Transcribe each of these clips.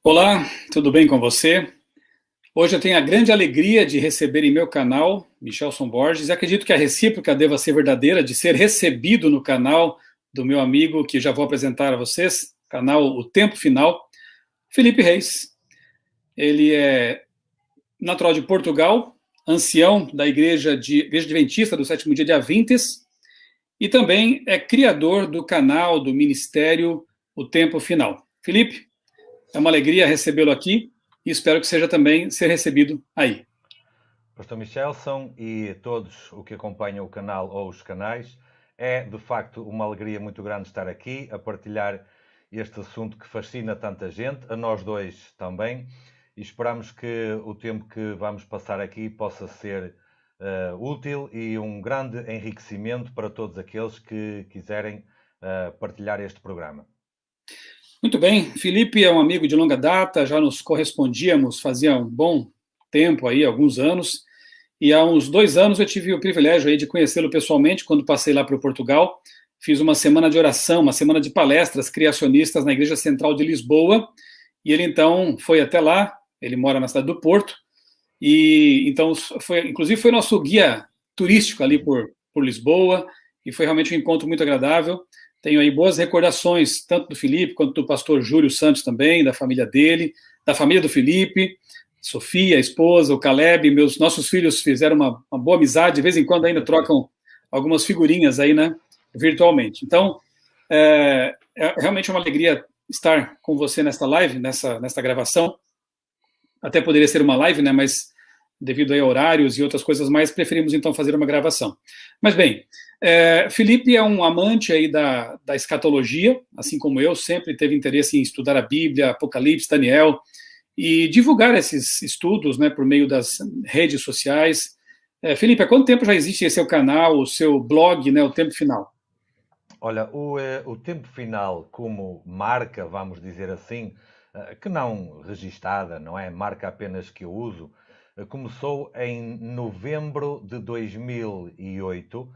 Olá, tudo bem com você? Hoje eu tenho a grande alegria de receber em meu canal Michelson Borges e acredito que a recíproca deva ser verdadeira, de ser recebido no canal do meu amigo, que já vou apresentar a vocês, canal O Tempo Final, Felipe Reis. Ele é natural de Portugal, ancião da Igreja Adventista do Sétimo Dia de Avintes e também é criador do canal do Ministério O Tempo Final. Felipe, é uma alegria recebê-lo aqui e espero que seja também ser recebido aí. Pastor Michelson e todos o que acompanham o canal ou os canais, é de facto uma alegria muito grande estar aqui a partilhar este assunto que fascina tanta gente, a nós dois também, e esperamos que o tempo que vamos passar aqui possa ser útil e um grande enriquecimento para todos aqueles que quiserem partilhar este programa. Muito bem, Felipe é um amigo de longa data, já nos correspondíamos fazia um bom tempo aí, alguns anos, e há uns 2 anos eu tive o privilégio aí de conhecê-lo pessoalmente, quando passei lá para o Portugal, fiz uma semana de oração, uma semana de palestras criacionistas na Igreja Central de Lisboa, e ele então foi até lá, ele mora na cidade do Porto, e então inclusive foi nosso guia turístico ali por Lisboa, e foi realmente um encontro muito agradável. Tenho aí boas recordações, tanto do Felipe quanto do pastor Júlio Santos também, da família dele, da família do Felipe, Sofia, a esposa, o Caleb, nossos filhos fizeram uma boa amizade, de vez em quando ainda trocam algumas figurinhas aí, né, virtualmente. Então, é realmente uma alegria estar com você nesta live, nesta gravação. Até poderia ser uma live, né, mas devido a horários e outras coisas mais, preferimos então fazer uma gravação. Mas bem, Felipe é um amante aí da escatologia, assim como eu, sempre teve interesse em estudar a Bíblia, Apocalipse, Daniel, e divulgar esses estudos, né, por meio das redes sociais. Felipe, há quanto tempo já existe esse seu canal, o seu blog, né, O Tempo Final? Olha, o tempo final como marca, vamos dizer assim, que não registada, não é? Marca apenas que eu uso, começou em novembro de 2008,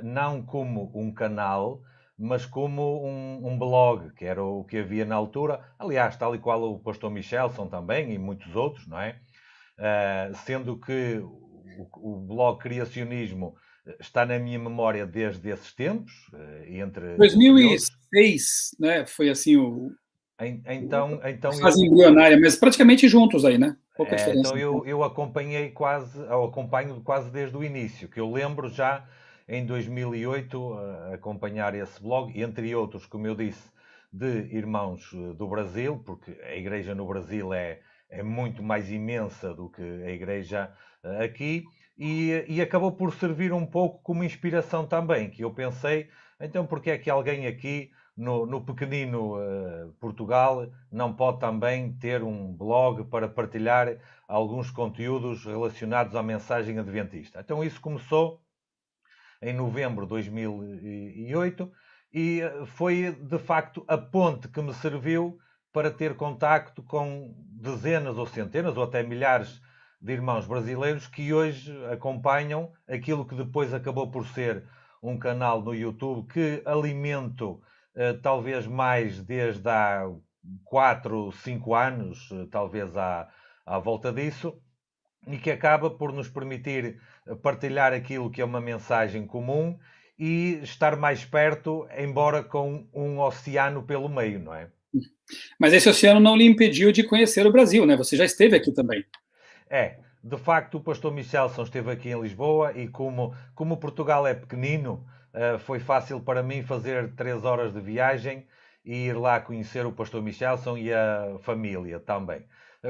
não como um canal, mas como um blog, que era o que havia na altura. Aliás, tal e qual o pastor Michelson também e muitos outros, não é? Sendo que o blog Criacionismo está na minha memória desde esses tempos, entre outros. 2006, né, foi assim a Então fase embrionária, mas praticamente juntos aí, né? Pouca então diferença. eu acompanhei quase, ou acompanho quase desde o início, que eu lembro já em 2008 acompanhar esse blog, entre outros, como eu disse, de irmãos do Brasil, porque a igreja no Brasil é muito mais imensa do que a igreja aqui, e acabou por servir um pouco como inspiração também, que eu pensei, então porque é que alguém aqui no pequenino Portugal não pode também ter um blog para partilhar alguns conteúdos relacionados à mensagem adventista. Então isso começou em novembro de 2008 e foi de facto a ponte que me serviu para ter contacto com dezenas ou centenas ou até milhares de irmãos brasileiros que hoje acompanham aquilo que depois acabou por ser um canal no YouTube que alimento talvez mais desde há 4, 5 anos, talvez à volta disso, e que acaba por nos permitir partilhar aquilo que é uma mensagem comum e estar mais perto, embora com um oceano pelo meio, não é? Mas esse oceano não lhe impediu de conhecer o Brasil, né? Você já esteve aqui também. De facto, o pastor Michelson esteve aqui em Lisboa e como Portugal é pequenino, foi fácil para mim fazer 3 horas de viagem e ir lá conhecer o pastor Michelson e a família também.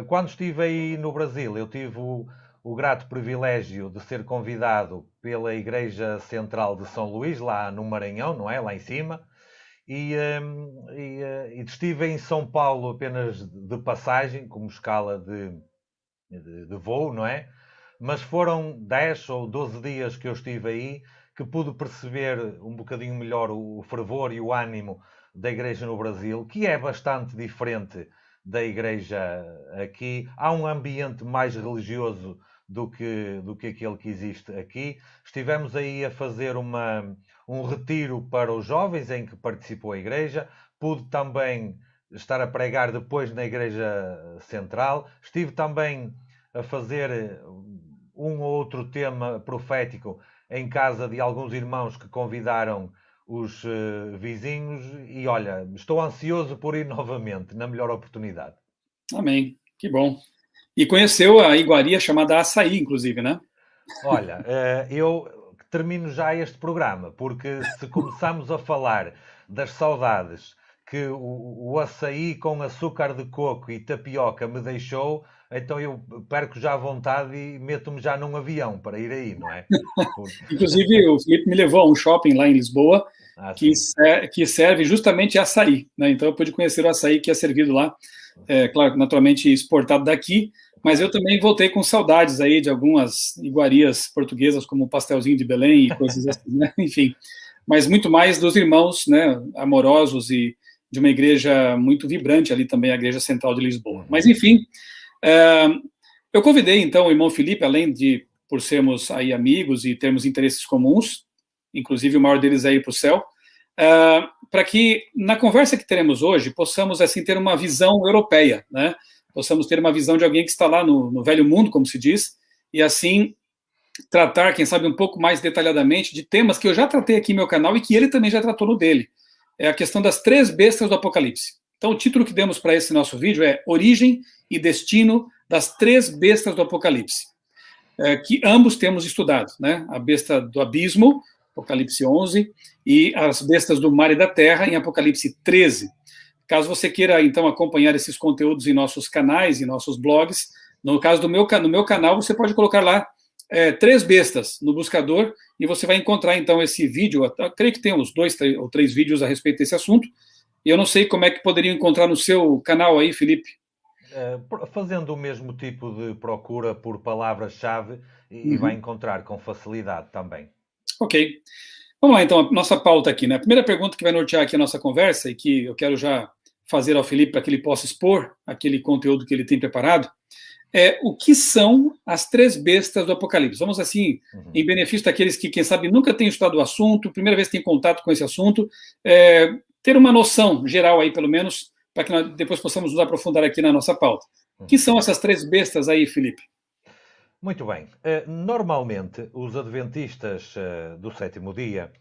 Quando estive aí no Brasil, eu tive o grato privilégio de ser convidado pela Igreja Central de São Luís, lá no Maranhão, não é? Lá em cima. E estive em São Paulo apenas de passagem, como escala de voo, não é? Mas foram 10 ou 12 dias que eu estive aí que pude perceber um bocadinho melhor o fervor e o ânimo da igreja no Brasil, que é bastante diferente da igreja aqui. Há um ambiente mais religioso do que aquele que existe aqui. Estivemos aí a fazer um retiro para os jovens em que participou a igreja. Pude também estar a pregar depois na Igreja Central. Estive também a fazer um ou outro tema profético em casa de alguns irmãos que convidaram os vizinhos e olha, estou ansioso por ir novamente, na melhor oportunidade. Amém. Que bom. E conheceu a iguaria chamada Açaí, inclusive, né? Olha, eu termino já este programa, porque se começarmos a falar das saudades que o açaí com açúcar de coco e tapioca me deixou, então eu perco já a vontade e meto-me já num avião para ir aí, não é? Porque... Inclusive, o Felipe me levou a um shopping lá em Lisboa Ah, que, sim. que serve justamente açaí, né? Então eu pude conhecer o açaí que é servido lá, claro, naturalmente exportado daqui, mas eu Claro. também voltei com saudades aí de algumas iguarias portuguesas, como o pastelzinho de Belém e coisas assim, né? Enfim, mas muito mais dos irmãos, né, amorosos e de uma igreja muito vibrante ali também, a Igreja Central de Lisboa. Mas, Uhum. enfim, eu convidei, então, o irmão Felipe, além de, por sermos aí amigos e termos interesses comuns, inclusive o maior deles é ir para o céu, para que, na conversa que teremos hoje, possamos, assim, ter uma visão europeia, né? Possamos ter uma visão de alguém que está lá no velho mundo, como se diz, e, assim, tratar, quem sabe, um pouco mais detalhadamente de temas que eu já tratei aqui no meu canal e que ele também já tratou no dele. É a questão das 3 bestas do Apocalipse. Então, o título que demos para esse nosso vídeo é Origem e Destino das 3 bestas do Apocalipse, que ambos temos estudado, né? A besta do abismo, Apocalipse 11, e as bestas do mar e da terra, em Apocalipse 13. Caso você queira, então, acompanhar esses conteúdos em nossos canais, em nossos blogs, no caso do no meu canal, você pode colocar lá 3 bestas no buscador e você vai encontrar, então, esse vídeo. Eu creio que tem uns 2 ou 3 vídeos a respeito desse assunto. E eu não sei como é que poderiam encontrar no seu canal aí, Felipe. Fazendo o mesmo tipo de procura por palavras-chave e vai Uhum. encontrar com facilidade também. Ok. Vamos lá, então, a nossa pauta aqui, né? A primeira pergunta que vai nortear aqui a nossa conversa e que eu quero já fazer ao Felipe para que ele possa expor aquele conteúdo que ele tem preparado é o que são as 3 bestas do Apocalipse. Vamos assim, Uhum. em benefício daqueles que, quem sabe, nunca têm estudado o assunto, primeira vez que têm contato com esse assunto, ter uma noção geral aí, pelo menos, para que nós depois possamos nos aprofundar aqui na nossa pauta. O que Uhum. são essas 3 bestas aí, Felipe? Muito bem. Normalmente, os adventistas do sétimo dia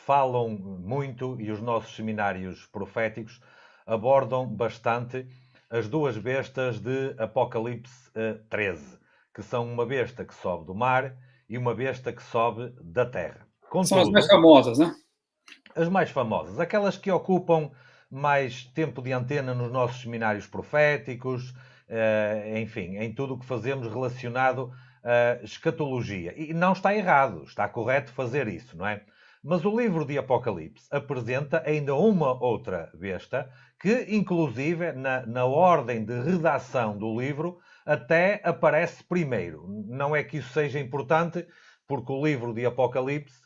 falam muito e os nossos seminários proféticos abordam bastante as 2 bestas de Apocalipse 13, que são uma besta que sobe do mar e uma besta que sobe da terra. São as mais Contudo, famosas, né? as mais famosas, aquelas que ocupam mais tempo de antena nos nossos seminários proféticos, enfim, em tudo o que fazemos relacionado à escatologia. E não está errado, está correto fazer isso, não é? Mas o livro de Apocalipse apresenta ainda uma outra besta que, inclusive, na ordem de redação do livro, até aparece primeiro. Não é que isso seja importante, porque o livro de Apocalipse,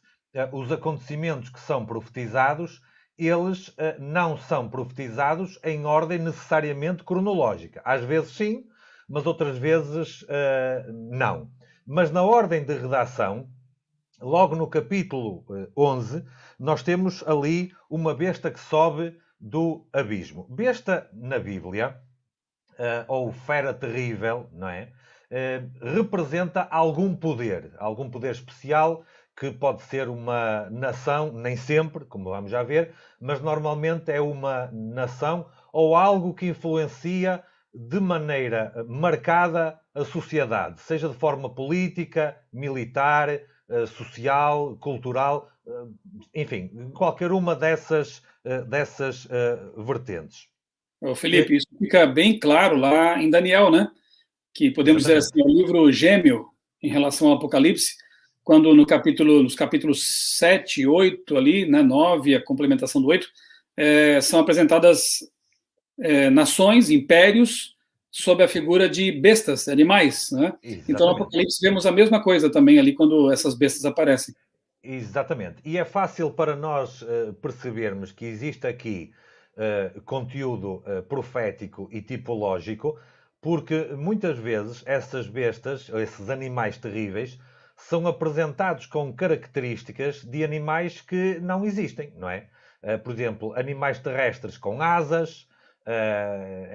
os acontecimentos que são profetizados, eles não são profetizados em ordem necessariamente cronológica. Às vezes sim, mas outras vezes não. Mas na ordem de redação, logo no capítulo 11, nós temos ali uma besta que sobe do abismo. Besta na Bíblia, ou fera terrível, não é? Representa algum poder especial que pode ser uma nação, nem sempre, como vamos já ver, mas normalmente é uma nação ou algo que influencia de maneira marcada a sociedade, seja de forma política, militar, social, cultural, enfim, qualquer uma dessas vertentes. Ô, Felipe, isso fica bem claro lá em Daniel, né? Que podemos dizer Exatamente. assim, é o livro gêmeo em relação ao Apocalipse, quando no nos capítulos 7 e 8 ali, né, 9, a complementação do 8, são apresentadas nações, impérios, sob a figura de bestas, animais, né? Então, no Exatamente. Apocalipse vemos a mesma coisa também ali quando essas bestas aparecem. Exatamente. E é fácil para nós percebermos que existe aqui conteúdo profético e tipológico, porque muitas vezes essas bestas, esses animais terríveis, são apresentados com características de animais que não existem, não é? Por exemplo, animais terrestres com asas,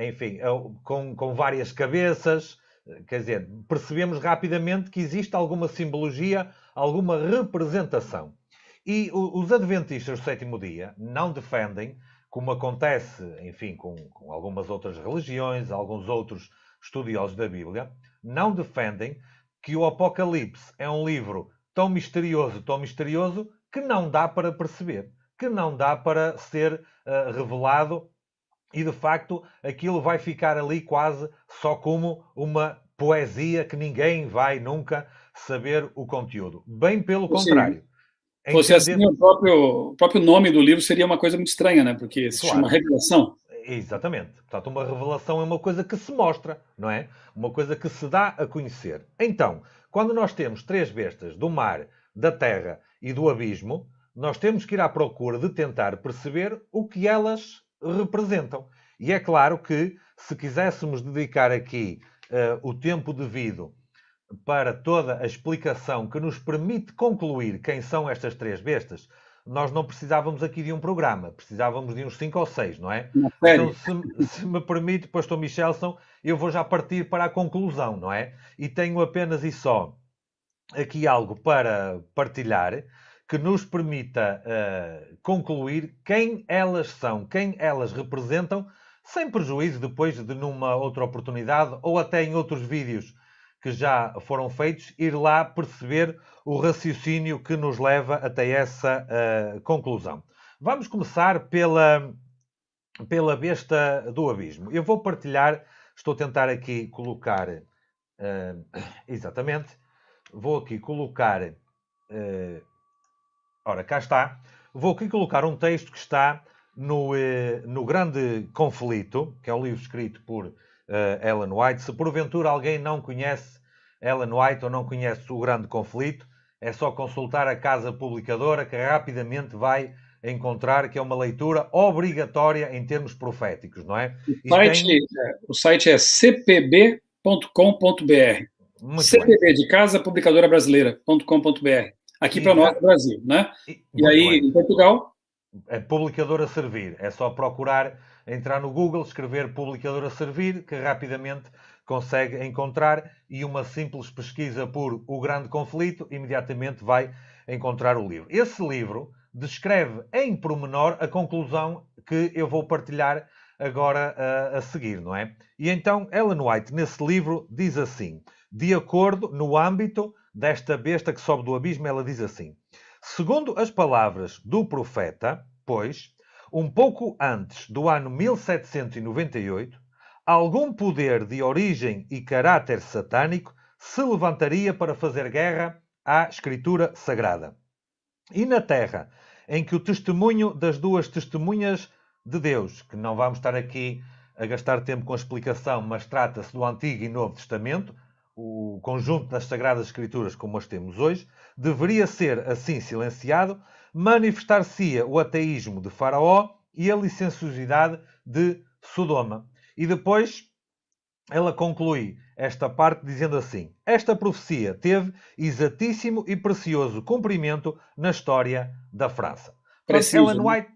enfim, com várias cabeças. Quer dizer, percebemos rapidamente que existe alguma simbologia, alguma representação. E os adventistas do sétimo dia não defendem, como acontece, enfim, com algumas outras religiões, alguns outros estudiosos da Bíblia, não defendem que o Apocalipse é um livro tão misterioso, que não dá para perceber, que não dá para ser revelado, e de facto aquilo vai ficar ali quase só como uma poesia que ninguém vai nunca saber o conteúdo. Bem pelo Ou seja, contrário. fosse assim, Entender... o próprio nome do livro seria uma coisa muito estranha, né? Porque se chama Claro, Revelação. exatamente. Portanto, uma revelação é uma coisa que se mostra, não é? Uma coisa que se dá a conhecer. Então, quando nós temos três bestas do mar, da terra e do abismo, nós temos que ir à procura de tentar perceber o que elas representam. E é claro que, se quiséssemos dedicar aqui o tempo devido para toda a explicação que nos permite concluir quem são estas três bestas, nós não precisávamos aqui de um programa, precisávamos de uns 5 ou 6, não é? Uma Então, série. se me permite, Pastor Michelson, eu vou já partir para a conclusão, não é? E tenho apenas e só aqui algo para partilhar que nos permita concluir quem elas são, quem elas representam, sem prejuízo depois de numa outra oportunidade ou até em outros vídeos que já foram feitos, ir lá perceber o raciocínio que nos leva até essa conclusão. Vamos começar pela besta do abismo. Eu vou partilhar, estou a tentar aqui colocar, exatamente, vou aqui colocar, ora, cá está, vou aqui colocar um texto que está no Grande Conflito, que é um livro escrito por Ellen White. Se porventura alguém não conhece Ellen White ou não conhece o Grande Conflito, é só consultar a casa publicadora, que rapidamente vai encontrar que é uma leitura obrigatória em termos proféticos, não é? O site é cpb.com.br. CPB, de Casa Publicadora Brasileira.com.br. Aqui para nós, no Brasil, né? E aí, em Portugal? É publicadora servir. É só procurar, entrar no Google, escrever publicadora servir, que rapidamente consegue encontrar, e uma simples pesquisa por O Grande Conflito, imediatamente vai encontrar o livro. Esse livro descreve em pormenor a conclusão que eu vou partilhar agora a seguir, não é? E então Ellen White, nesse livro, diz assim, de acordo, no âmbito desta besta que sobe do abismo, ela diz assim, segundo as palavras do profeta, pois, um pouco antes do ano 1798, algum poder de origem e caráter satânico se levantaria para fazer guerra à Escritura Sagrada. E na terra, em que o testemunho das duas testemunhas de Deus, que não vamos estar aqui a gastar tempo com a explicação, mas trata-se do Antigo e Novo Testamento, o conjunto das Sagradas Escrituras como as temos hoje, deveria ser assim silenciado, manifestar-se-ia o ateísmo de Faraó e a licenciosidade de Sodoma. E depois ela conclui esta parte dizendo assim, esta profecia teve exatíssimo e precioso cumprimento na história da França. Preciso. Ellen White,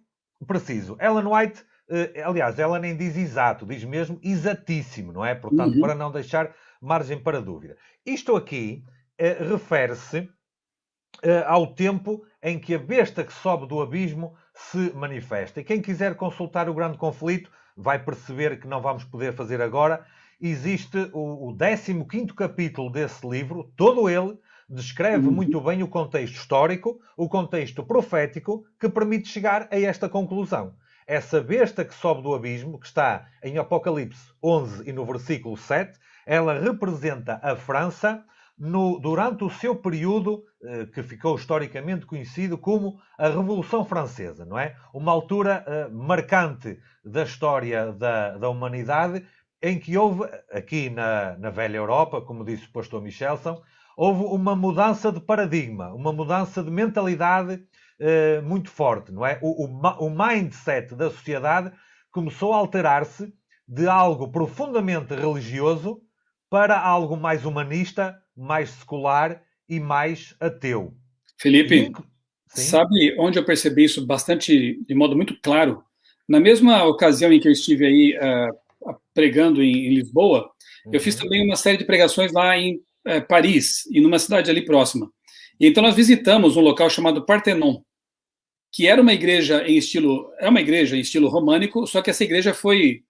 preciso. Ellen White, aliás, ela nem diz exato, diz mesmo exatíssimo, não é? Portanto, para não deixar margem para dúvida. Isto aqui refere-se ao tempo em que a besta que sobe do abismo se manifesta. E quem quiser consultar o Grande Conflito vai perceber que não vamos poder fazer agora. Existe o 15º capítulo desse livro, todo ele descreve muito bem o contexto histórico, o contexto profético, que permite chegar a esta conclusão. Essa besta que sobe do abismo, que está em Apocalipse 11 e no versículo 7, ela representa a França durante o seu período, que ficou historicamente conhecido como a Revolução Francesa, não é? Uma altura marcante da história da humanidade, em que houve, aqui na velha Europa, como disse o pastor Michelson, houve uma mudança de paradigma, uma mudança de mentalidade muito forte, não é? O mindset da sociedade começou a alterar-se de algo profundamente religioso para algo mais humanista, mais secular e mais ateu. Felipe, sabe onde eu percebi isso bastante, de modo muito claro? Na mesma ocasião em que eu estive aí pregando em Lisboa, eu fiz também uma série de pregações lá em Paris, e numa cidade ali próxima. E então nós visitamos um local chamado Parthenon, que era uma igreja em estilo, é uma igreja em estilo românico, só que essa igreja foi,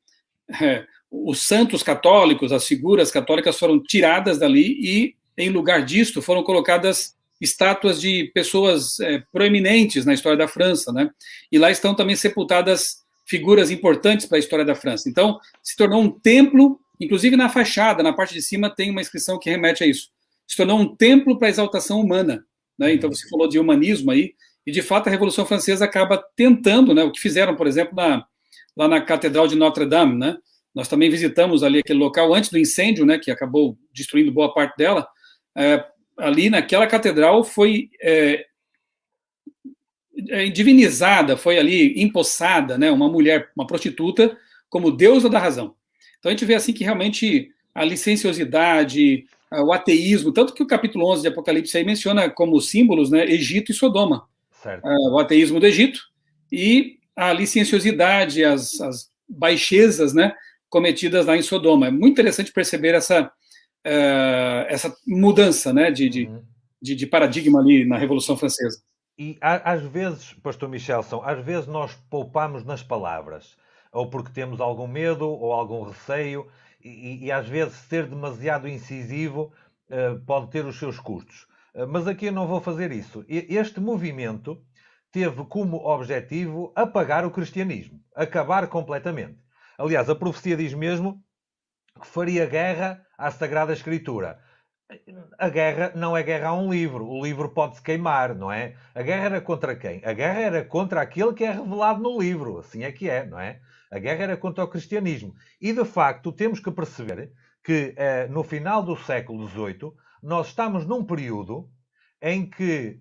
os santos católicos, as figuras católicas foram tiradas dali e, em lugar disto, foram colocadas estátuas de pessoas proeminentes na história da França, né? E lá estão também sepultadas figuras importantes para a história da França. Então, se tornou um templo, inclusive na fachada, na parte de cima, tem uma inscrição que remete a isso. Se tornou um templo para a exaltação humana, né? Então, você falou de humanismo aí, e, de fato, a Revolução Francesa acaba tentando, né, o que fizeram, por exemplo, lá na Catedral de Notre-Dame, né? Nós também visitamos ali aquele local antes do incêndio, né, que acabou destruindo boa parte dela. Ali naquela catedral foi divinizada, foi ali empossada, né, uma mulher, uma prostituta, como deusa da razão. Então, a gente vê assim que realmente a licenciosidade, o ateísmo, tanto que o capítulo 11 de Apocalipse aí menciona como símbolos, né, Egito e Sodoma. O ateísmo do Egito e a licenciosidade, as baixezas, né, cometidas lá em Sodoma. É muito interessante perceber essa mudança, né, de paradigma ali na Revolução Francesa. E às vezes, Pastor Michelson, às vezes nós poupamos nas palavras, ou porque temos algum medo ou algum receio, e às vezes ser demasiado incisivo pode ter os seus custos. Mas aqui eu não vou fazer isso. Este movimento teve como objetivo apagar o cristianismo, acabar completamente. Aliás, a profecia diz mesmo que faria guerra à Sagrada Escritura. A guerra não é guerra a um livro. O livro pode-se queimar, não é? A guerra era contra quem? A guerra era contra aquele que é revelado no livro. Assim é que é, não é? A guerra era contra o cristianismo. E, de facto, temos que perceber que no final do século XVIII nós estamos num período em que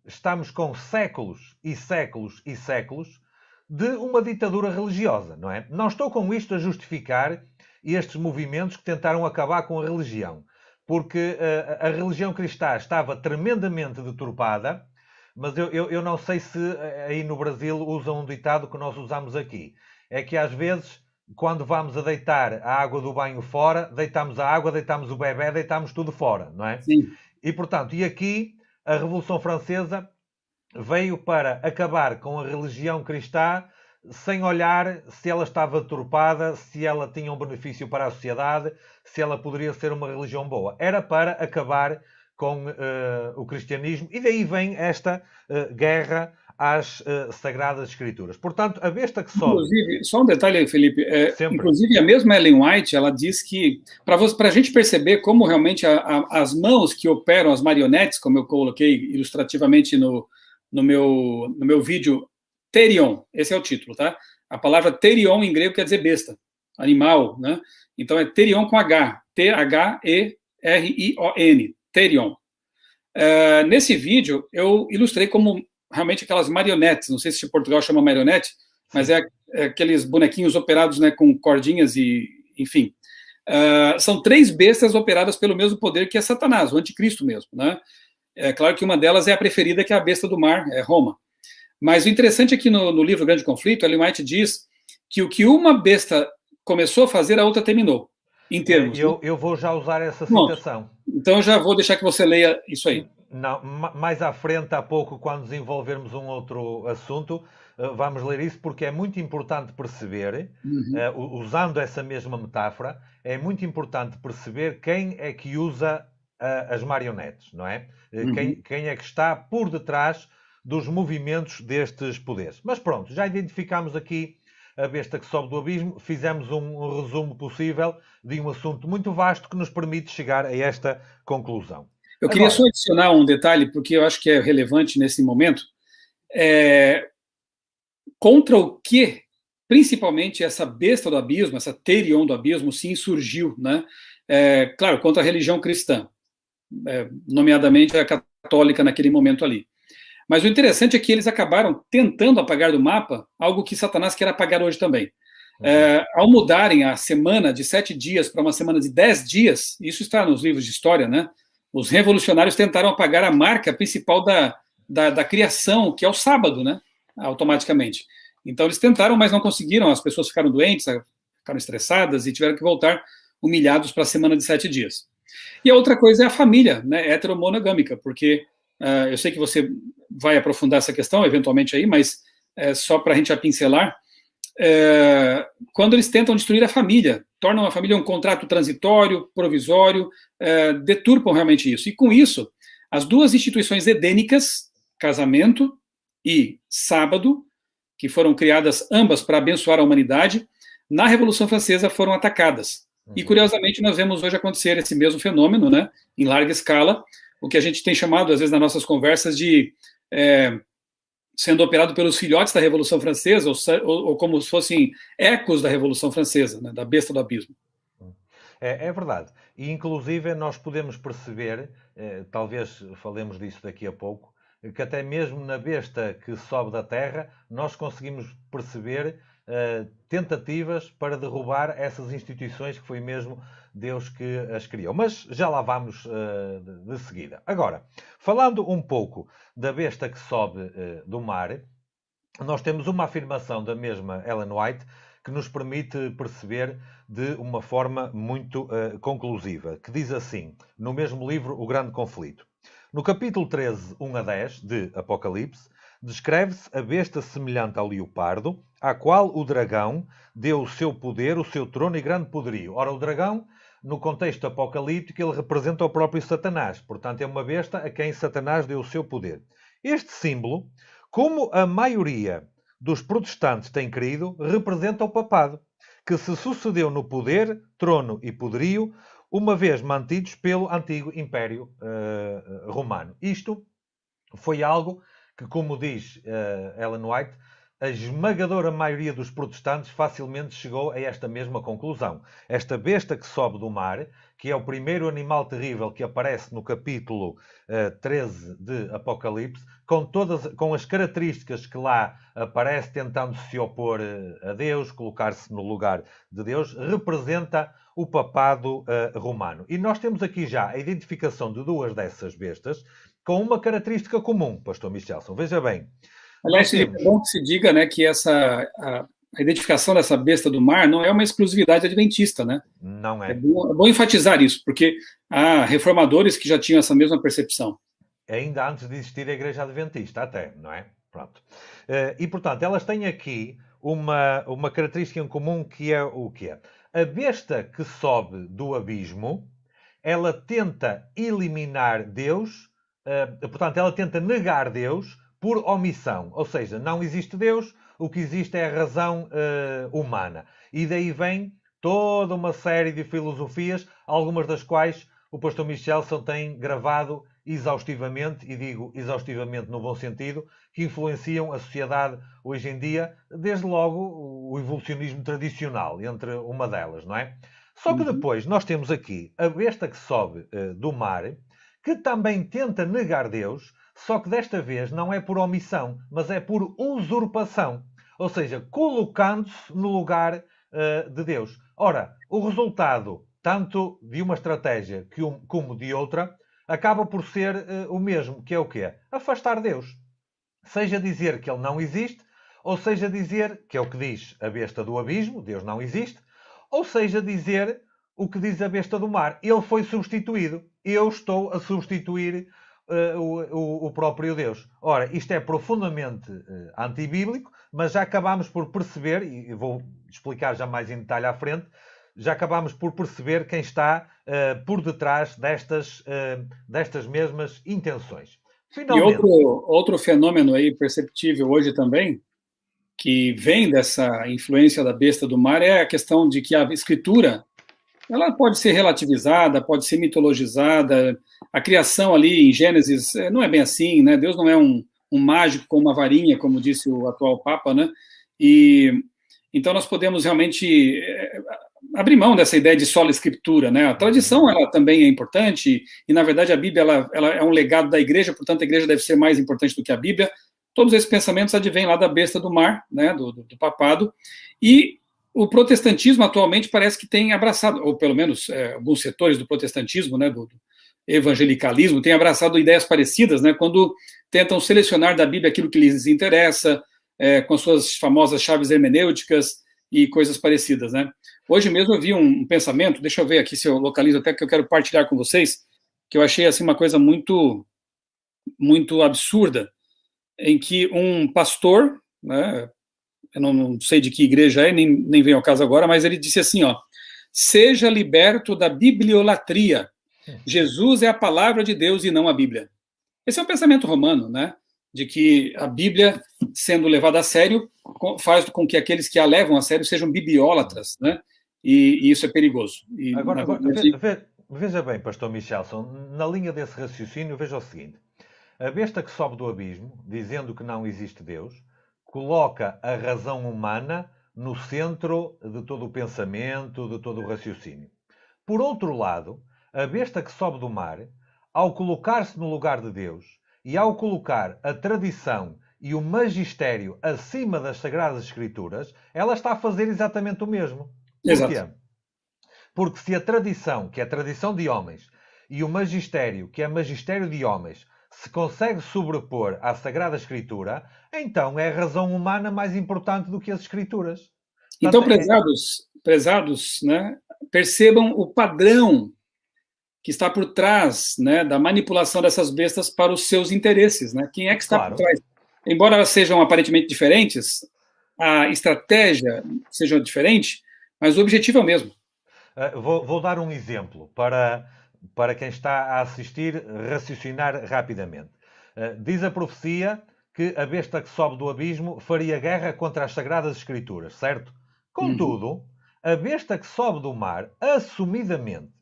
estamos com séculos e séculos e séculos de uma ditadura religiosa, não é? Não estou com isto a justificar estes movimentos que tentaram acabar com a religião, porque a religião cristã estava tremendamente deturpada, mas eu não sei se aí no Brasil usam um ditado que nós usamos aqui. É que às vezes, quando vamos a deitar a água do banho fora, deitamos a água, deitamos o bebé, deitamos tudo fora, não é? Sim. E, portanto, e aqui a Revolução Francesa veio para acabar com a religião cristã sem olhar se ela estava deturpada, se ela tinha um benefício para a sociedade, se ela poderia ser uma religião boa. Era para acabar com o cristianismo e daí vem esta guerra às Sagradas Escrituras. Portanto, a besta que sobe... Inclusive, só um detalhe aí, Felipe, inclusive a mesma Ellen White, ela diz que, para a gente perceber como realmente as mãos que operam as marionetes, como eu coloquei ilustrativamente no meu vídeo, Therion, esse é o título, tá? A palavra Therion em grego quer dizer besta, animal, né? Então é Therion com H, T-H-E-R-I-O-N, Therion. Nesse vídeo, eu ilustrei como realmente aquelas marionetes, não sei se em Portugal chama marionete, mas é aqueles bonequinhos operados, né, com cordinhas e, enfim. São 3 bestas operadas pelo mesmo poder que é Satanás, o anticristo mesmo, né? É claro que uma delas é a preferida, que é a besta do mar, é Roma. Mas o interessante é que no livro Grande Conflito, Ellen White diz que o que uma besta começou a fazer, a outra terminou, em termos. Eu vou já usar essa citação. Então eu já vou deixar que você leia isso aí. Não, mais à frente, há pouco, quando desenvolvermos um outro assunto, vamos ler isso, porque é muito importante perceber, usando essa mesma metáfora, é muito importante perceber quem é que usa as marionetes, não é? Quem é que está por detrás dos movimentos destes poderes. Mas pronto, já identificámos aqui a besta que sobe do abismo, fizemos um resumo possível de um assunto muito vasto que nos permite chegar a esta conclusão. Eu queria só adicionar um detalhe, porque eu acho que é relevante nesse momento. Contra o que, principalmente, essa besta do abismo, essa Therion do abismo, se insurgiu, né? Claro, contra a religião cristã, nomeadamente a católica naquele momento ali. Mas o interessante é que eles acabaram tentando apagar do mapa algo que Satanás quer apagar hoje também. Ao mudarem a semana de 7 dias para uma semana de 10 dias, isso está nos livros de história, né? Os revolucionários tentaram apagar a marca principal da criação, que é o sábado, né? Automaticamente. Então eles tentaram, mas não conseguiram, as pessoas ficaram doentes, ficaram estressadas e tiveram que voltar humilhados para a semana de 7 dias. E a outra coisa é a família, né, heteromonogâmica, porque eu sei que você vai aprofundar essa questão eventualmente aí, mas só para a gente pincelar, quando eles tentam destruir a família, tornam a família um contrato transitório, provisório, deturpam realmente isso. E com isso, as duas instituições edênicas, casamento e sábado, que foram criadas ambas para abençoar a humanidade, na Revolução Francesa foram atacadas. E, curiosamente, nós vemos hoje acontecer esse mesmo fenômeno, né, em larga escala, o que a gente tem chamado, às vezes, nas nossas conversas, de sendo operado pelos filhotes da Revolução Francesa, ou como se fossem ecos da Revolução Francesa, né, da besta do abismo. É verdade. E, inclusive, nós podemos perceber, talvez falemos disso daqui a pouco, que até mesmo na besta que sobe da terra, nós conseguimos perceber tentativas para derrubar essas instituições que foi mesmo Deus que as criou. Mas já lá vamos de seguida. Agora, falando um pouco da besta que sobe do mar, nós temos uma afirmação da mesma Ellen White que nos permite perceber de uma forma muito conclusiva, que diz assim, no mesmo livro O Grande Conflito. No capítulo 13, 1 a 10 de Apocalipse, descreve-se a besta semelhante ao leopardo, à qual o dragão deu o seu poder, o seu trono e grande poderio. Ora, o dragão, no contexto apocalíptico, ele representa o próprio Satanás. Portanto, é uma besta a quem Satanás deu o seu poder. Este símbolo, como a maioria dos protestantes tem crido, representa o papado, que se sucedeu no poder, trono e poderio, uma vez mantidos pelo antigo Império Romano. Isto foi algo que, como diz Ellen White, a esmagadora maioria dos protestantes facilmente chegou a esta mesma conclusão. Esta besta que sobe do mar, que é o primeiro animal terrível que aparece no capítulo 13 de Apocalipse, com as características que lá aparece, tentando se opor a Deus, colocar-se no lugar de Deus, representa o papado romano. E nós temos aqui já a identificação de duas dessas bestas com uma característica comum, Pastor Michelson. Veja bem. Aliás, é bom que se diga, né, que a identificação dessa besta do mar não é uma exclusividade adventista, né? Não é. É bom enfatizar isso, porque há reformadores que já tinham essa mesma percepção. Ainda antes de existir a Igreja Adventista, até, não é? Pronto. E, portanto, elas têm aqui uma característica em comum que é o quê? A besta que sobe do abismo, ela tenta eliminar Deus, portanto, ela tenta negar Deus por omissão. Ou seja, não existe Deus, o que existe é a razão humana. E daí vem toda uma série de filosofias, algumas das quais o pastor Michelson tem gravado exaustivamente, e digo exaustivamente no bom sentido, que influenciam a sociedade hoje em dia, desde logo o evolucionismo tradicional, entre uma delas, não é? Só que depois nós temos aqui a besta que sobe do mar, que também tenta negar Deus, só que desta vez não é por omissão, mas é por usurpação. Ou seja, colocando-se no lugar de Deus. Ora, o resultado, tanto de uma estratégia como de outra, acaba por ser o mesmo, que é o quê? Afastar Deus. Seja dizer que ele não existe, ou seja dizer, que é o que diz a besta do abismo, Deus não existe, ou seja dizer o que diz a besta do mar, ele foi substituído. Eu estou a substituir o próprio Deus. Ora, isto é profundamente antibíblico, mas já acabamos por perceber, e vou explicar já mais em detalhe à frente, já acabamos por perceber quem está por detrás destas mesmas intenções. Finalmente... E outro fenômeno aí perceptível hoje também, que vem dessa influência da besta do mar, é a questão de que a escritura ela pode ser relativizada, pode ser mitologizada. A criação ali em Gênesis não é bem assim, né? Deus não é um mágico com uma varinha, como disse o atual Papa, né? E então nós podemos realmente abrir mão dessa ideia de sola escritura, né? A tradição ela também é importante e na verdade a Bíblia ela é um legado da Igreja, portanto a Igreja deve ser mais importante do que a Bíblia. Todos esses pensamentos advêm lá da besta do mar, né? Do papado. E o protestantismo atualmente parece que tem abraçado, ou pelo menos alguns setores do protestantismo, né, do evangelicalismo, têm abraçado ideias parecidas, né, quando tentam selecionar da Bíblia aquilo que lhes interessa, com as suas famosas chaves hermenêuticas e coisas parecidas, né? Hoje mesmo eu vi um pensamento, deixa eu ver aqui se eu localizo até que eu quero partilhar com vocês, que eu achei assim uma coisa muito, muito absurda, em que um pastor, né, eu não sei de que igreja é, nem vem ao caso agora, mas ele disse assim, ó, seja liberto da bibliolatria. Jesus é a palavra de Deus e não a Bíblia. Esse é um pensamento romano, né? De que a Bíblia, sendo levada a sério, faz com que aqueles que a levam a sério sejam bibliólatras, né? E isso é perigoso. E, Agora, verdade, veja bem, Pastor Michelson, na linha desse raciocínio, veja o seguinte. A besta que sobe do abismo, dizendo que não existe Deus, coloca a razão humana no centro de todo o pensamento, de todo o raciocínio. Por outro lado, a besta que sobe do mar, ao colocar-se no lugar de Deus e ao colocar a tradição e o magistério acima das Sagradas Escrituras, ela está a fazer exatamente o mesmo. Porquê? exato. Porque se a tradição, que é a tradição de homens, e o magistério, que é magistério de homens, se consegue sobrepor à Sagrada Escritura, então é a razão humana mais importante do que as Escrituras. Então, Portanto, prezados, né, percebam o padrão que está por trás, né, da manipulação dessas bestas para os seus interesses, né? Quem é que está por claro. trás? Embora elas sejam aparentemente diferentes, a estratégia seja diferente, mas o objetivo é o mesmo. Vou dar um exemplo para quem está a assistir raciocinar rapidamente. Diz a profecia que a besta que sobe do abismo faria guerra contra as Sagradas Escrituras, certo? Contudo, a besta que sobe do mar, assumidamente,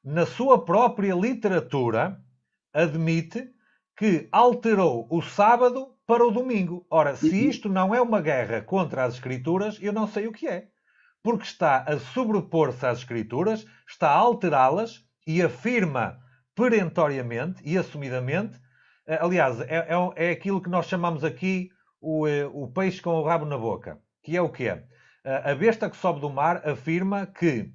na sua própria literatura, admite que alterou o sábado para o domingo. Ora, se isto não é uma guerra contra as Escrituras, eu não sei o que é. Porque está a sobrepor-se às Escrituras, está a alterá-las e afirma perentoriamente e assumidamente, aliás, é aquilo que nós chamamos aqui o peixe com o rabo na boca, que é o quê? A besta que sobe do mar afirma que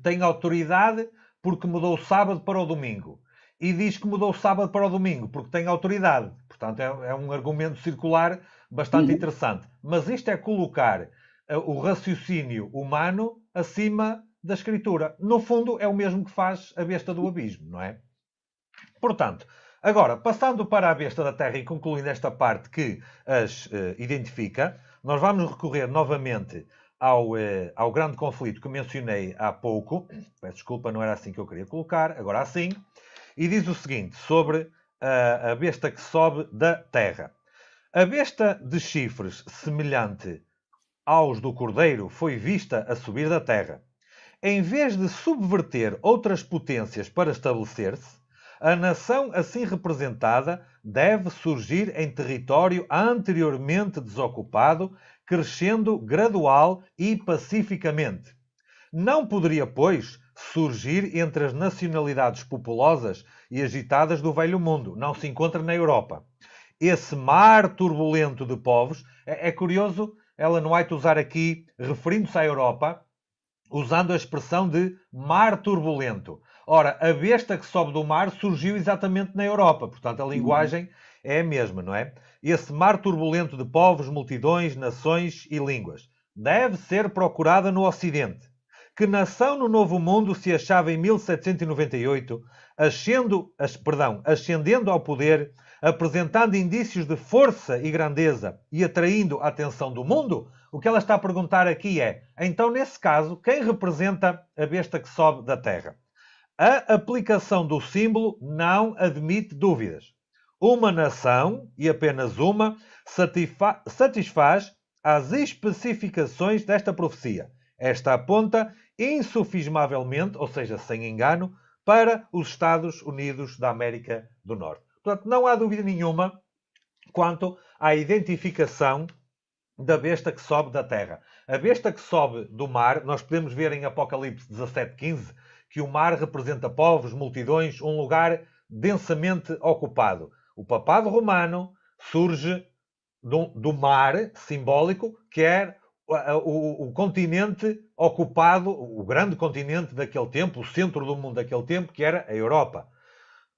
tem autoridade porque mudou o sábado para o domingo. E diz que mudou o sábado para o domingo porque tem autoridade. Portanto, é um argumento circular bastante interessante. Mas isto é colocar o raciocínio humano acima da escritura. No fundo, é o mesmo que faz a besta do abismo, não é? Portanto, agora, passando para a besta da terra e concluindo esta parte que as identifica, nós vamos recorrer novamente ao grande conflito que mencionei há pouco. Peço desculpa, não era assim que eu queria colocar, agora sim. E diz o seguinte, sobre a besta que sobe da terra. A besta de chifres semelhante aos do cordeiro foi vista a subir da terra. Em vez de subverter outras potências para estabelecer-se, a nação assim representada deve surgir em território anteriormente desocupado, crescendo gradual e pacificamente. Não poderia, pois, surgir entre as nacionalidades populosas e agitadas do velho mundo. Não se encontra na Europa. Esse mar turbulento de povos, é curioso Ellen White usar aqui, referindo-se à Europa, usando a expressão de mar turbulento. Ora, a besta que sobe do mar surgiu exatamente na Europa, portanto a linguagem é a mesma, não é? Esse mar turbulento de povos, multidões, nações e línguas deve ser procurada no Ocidente. Que nação no Novo Mundo se achava em 1798, ascendendo ao poder, apresentando indícios de força e grandeza e atraindo a atenção do mundo? O que ela está a perguntar aqui é, então nesse caso, quem representa a besta que sobe da terra? A aplicação do símbolo não admite dúvidas. Uma nação, e apenas uma, satisfaz às especificações desta profecia. Esta aponta insufismavelmente, ou seja, sem engano, para os Estados Unidos da América do Norte. Portanto, não há dúvida nenhuma quanto à identificação da besta que sobe da terra. A besta que sobe do mar, nós podemos ver em Apocalipse 17:15, que o mar representa povos, multidões, um lugar densamente ocupado. O papado romano surge do mar simbólico, que é o continente ocupado, o grande continente daquele tempo, o centro do mundo daquele tempo, que era a Europa.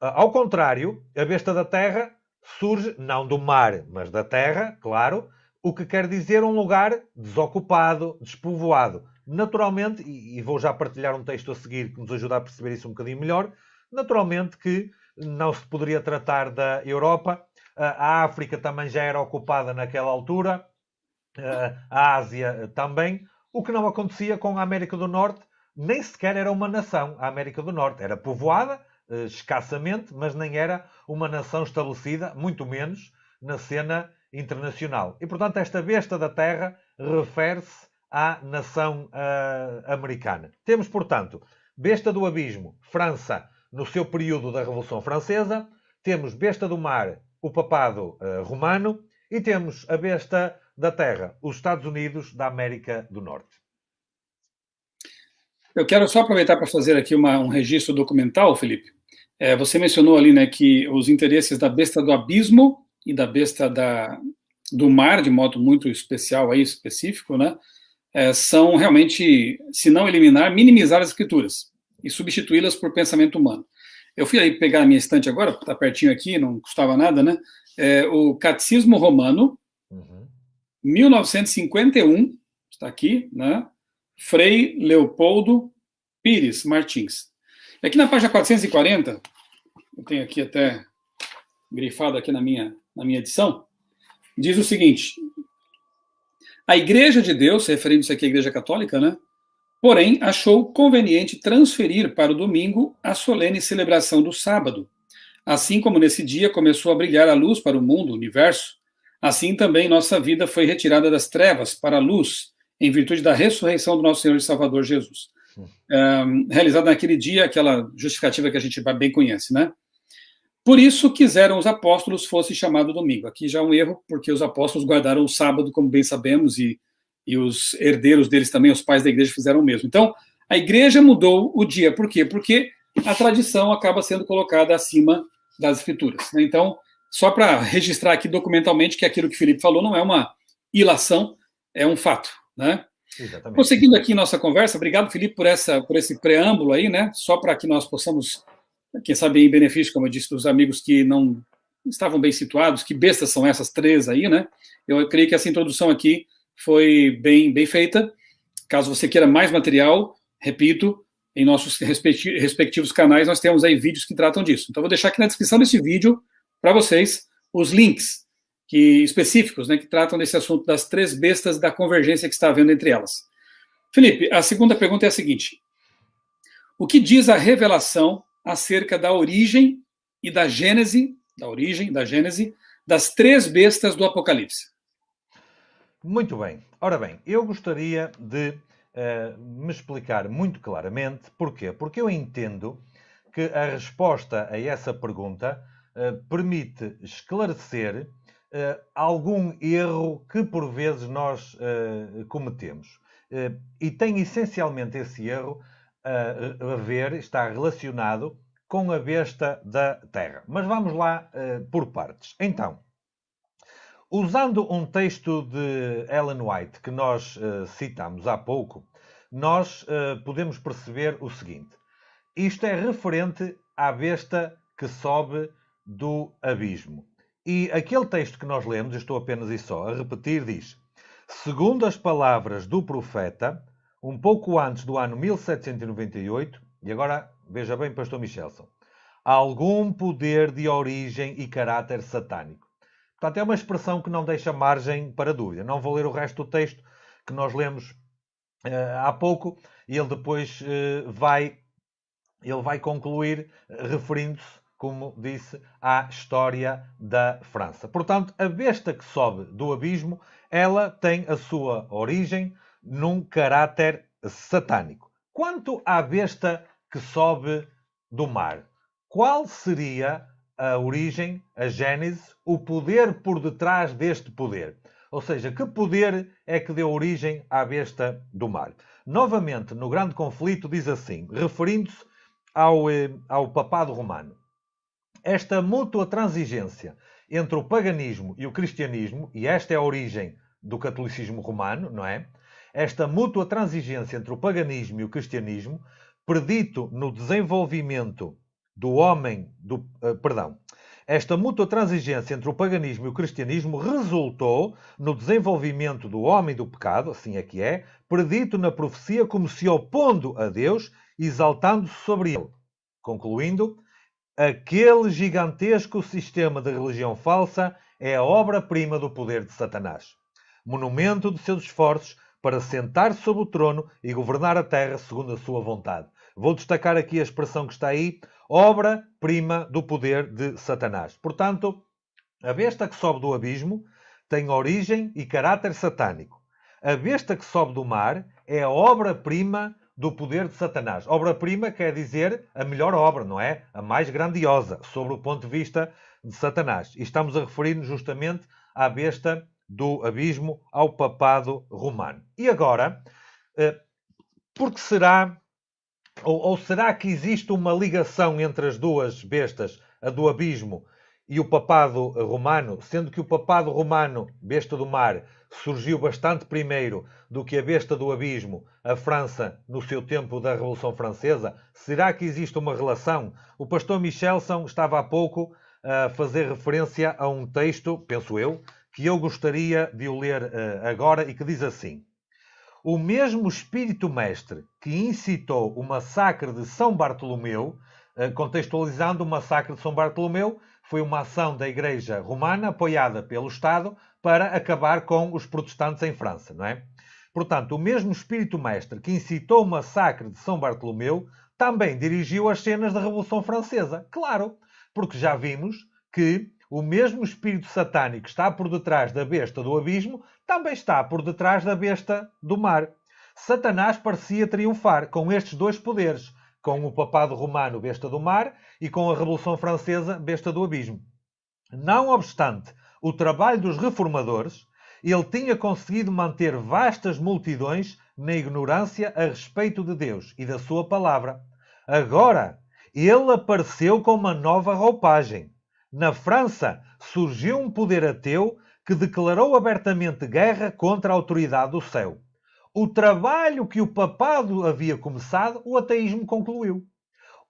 Ao contrário, a besta da terra surge, não do mar, mas da terra, claro, o que quer dizer um lugar desocupado, despovoado. Naturalmente, e vou já partilhar um texto a seguir que nos ajuda a perceber isso um bocadinho melhor, naturalmente que não se poderia tratar da Europa, a África também já era ocupada naquela altura, a Ásia também, o que não acontecia com a América do Norte, nem sequer era uma nação, a América do Norte. Era povoada, escassamente, mas nem era uma nação estabelecida, muito menos na cena internacional. E, portanto, esta besta da terra refere-se à nação americana. Temos, portanto, besta do abismo, França, no seu período da Revolução Francesa. Temos besta do mar, o papado romano. E temos a besta da terra, os Estados Unidos da América do Norte. Eu quero só aproveitar para fazer aqui um registro documental, Felipe. Você mencionou ali, né, que os interesses da besta do abismo e da besta do mar, de modo muito especial, aí, específico, né, são realmente, se não eliminar, minimizar as escrituras e substituí-las por pensamento humano. Eu fui aí pegar a minha estante agora, está pertinho aqui, não custava nada, né? O Catecismo Romano, 1951, está aqui, né? Frei Leopoldo Pires Martins. Aqui na página 440, eu tenho aqui até grifado aqui na minha edição, diz o seguinte: a Igreja de Deus, referindo-se aqui à Igreja Católica, né? Porém, achou conveniente transferir para o domingo a solene celebração do sábado. Assim como nesse dia começou a brilhar a luz para o mundo, o universo, assim também nossa vida foi retirada das trevas para a luz, em virtude da ressurreição do nosso Senhor e Salvador Jesus. Realizada naquele dia, aquela justificativa que a gente bem conhece, né? Por isso quiseram os apóstolos fosse chamado domingo. Aqui já é um erro, porque os apóstolos guardaram o sábado, como bem sabemos, e os herdeiros deles também, os pais da igreja, fizeram o mesmo. Então, a igreja mudou o dia. Por quê? Porque a tradição acaba sendo colocada acima das escrituras. Então, só para registrar aqui documentalmente que aquilo que o Felipe falou não é uma ilação, é um fato, né? Exatamente. Prosseguindo aqui nossa conversa, obrigado, Felipe, por esse preâmbulo aí, né? Só para que nós possamos, quem sabe, em benefício, como eu disse, dos amigos que não estavam bem situados, que bestas são essas três aí, né? Eu creio que essa introdução aqui foi bem feita. Caso você queira mais material, repito, em nossos respectivos canais nós temos aí vídeos que tratam disso. Então vou deixar aqui na descrição desse vídeo para vocês os links específicos, né, que tratam desse assunto das três bestas da convergência que está havendo entre elas. Felipe, a segunda pergunta é a seguinte: o que diz a revelação acerca da origem e da gênese, das três bestas do Apocalipse? Muito bem. Ora bem, eu gostaria de me explicar muito claramente. Porquê? Porque eu entendo que a resposta a essa pergunta permite esclarecer algum erro que por vezes nós cometemos. E tem essencialmente esse erro está relacionado com a besta da terra. Mas vamos lá por partes. Então, usando um texto de Ellen White que nós citamos há pouco, nós podemos perceber o seguinte: isto é referente à besta que sobe do abismo. E aquele texto que nós lemos, eu estou apenas e só a repetir, diz: segundo as palavras do profeta, um pouco antes do ano 1798, e agora veja bem, pastor Michelson, algum poder de origem e caráter satânico. Portanto, é uma expressão que não deixa margem para dúvida. Não vou ler o resto do texto que nós lemos há pouco, e ele depois vai concluir referindo-se, como disse, à história da França. Portanto, a besta que sobe do abismo, ela tem a sua origem num caráter satânico. Quanto à besta que sobe do mar, qual seria a origem, a gênese, o poder por detrás deste poder? Ou seja, que poder é que deu origem à besta do mar? Novamente, no grande conflito, diz assim, referindo-se ao papado romano: esta mútua transigência entre o paganismo e o cristianismo, e esta é a origem do catolicismo romano, não é? Esta mútua transigência entre o paganismo e o cristianismo, predito no desenvolvimento do homem, Esta mútua transigência entre o paganismo e o cristianismo resultou no desenvolvimento do homem do pecado, assim é que é, predito na profecia como se opondo a Deus, exaltando-se sobre ele. Concluindo, aquele gigantesco sistema de religião falsa é a obra-prima do poder de Satanás, monumento de seus esforços para sentar-se sobre o trono e governar a terra segundo a sua vontade. Vou destacar aqui a expressão que está aí, obra-prima do poder de Satanás. Portanto, a besta que sobe do abismo tem origem e caráter satânico. A besta que sobe do mar é a obra-prima do poder de Satanás. Obra-prima quer dizer a melhor obra, não é? A mais grandiosa, sobre o ponto de vista de Satanás. E estamos a referir-nos justamente à besta do abismo, ao papado romano. E agora, porque será, ou será que existe uma ligação entre as duas bestas, a do abismo e o papado romano, sendo que o papado romano, besta do mar, surgiu bastante primeiro do que a besta do abismo, a França, no seu tempo da Revolução Francesa? Será que existe uma relação? O pastor Michelson estava há pouco a fazer referência a um texto, penso eu, que eu gostaria de o ler agora e que diz assim: o mesmo espírito mestre que incitou o massacre de São Bartolomeu, contextualizando o massacre de São Bartolomeu, foi uma ação da Igreja Romana apoiada pelo Estado para acabar com os protestantes em França, não é? Portanto, o mesmo espírito mestre que incitou o massacre de São Bartolomeu também dirigiu as cenas da Revolução Francesa. Claro, porque já vimos que o mesmo espírito satânico que está por detrás da besta do abismo também está por detrás da besta do mar. Satanás parecia triunfar com estes dois poderes, com o papado romano, besta do mar, e com a Revolução Francesa, besta do abismo. Não obstante o trabalho dos reformadores, ele tinha conseguido manter vastas multidões na ignorância a respeito de Deus e da sua palavra. Agora, ele apareceu com uma nova roupagem. Na França, surgiu um poder ateu que declarou abertamente guerra contra a autoridade do céu. O trabalho que o papado havia começado, o ateísmo concluiu.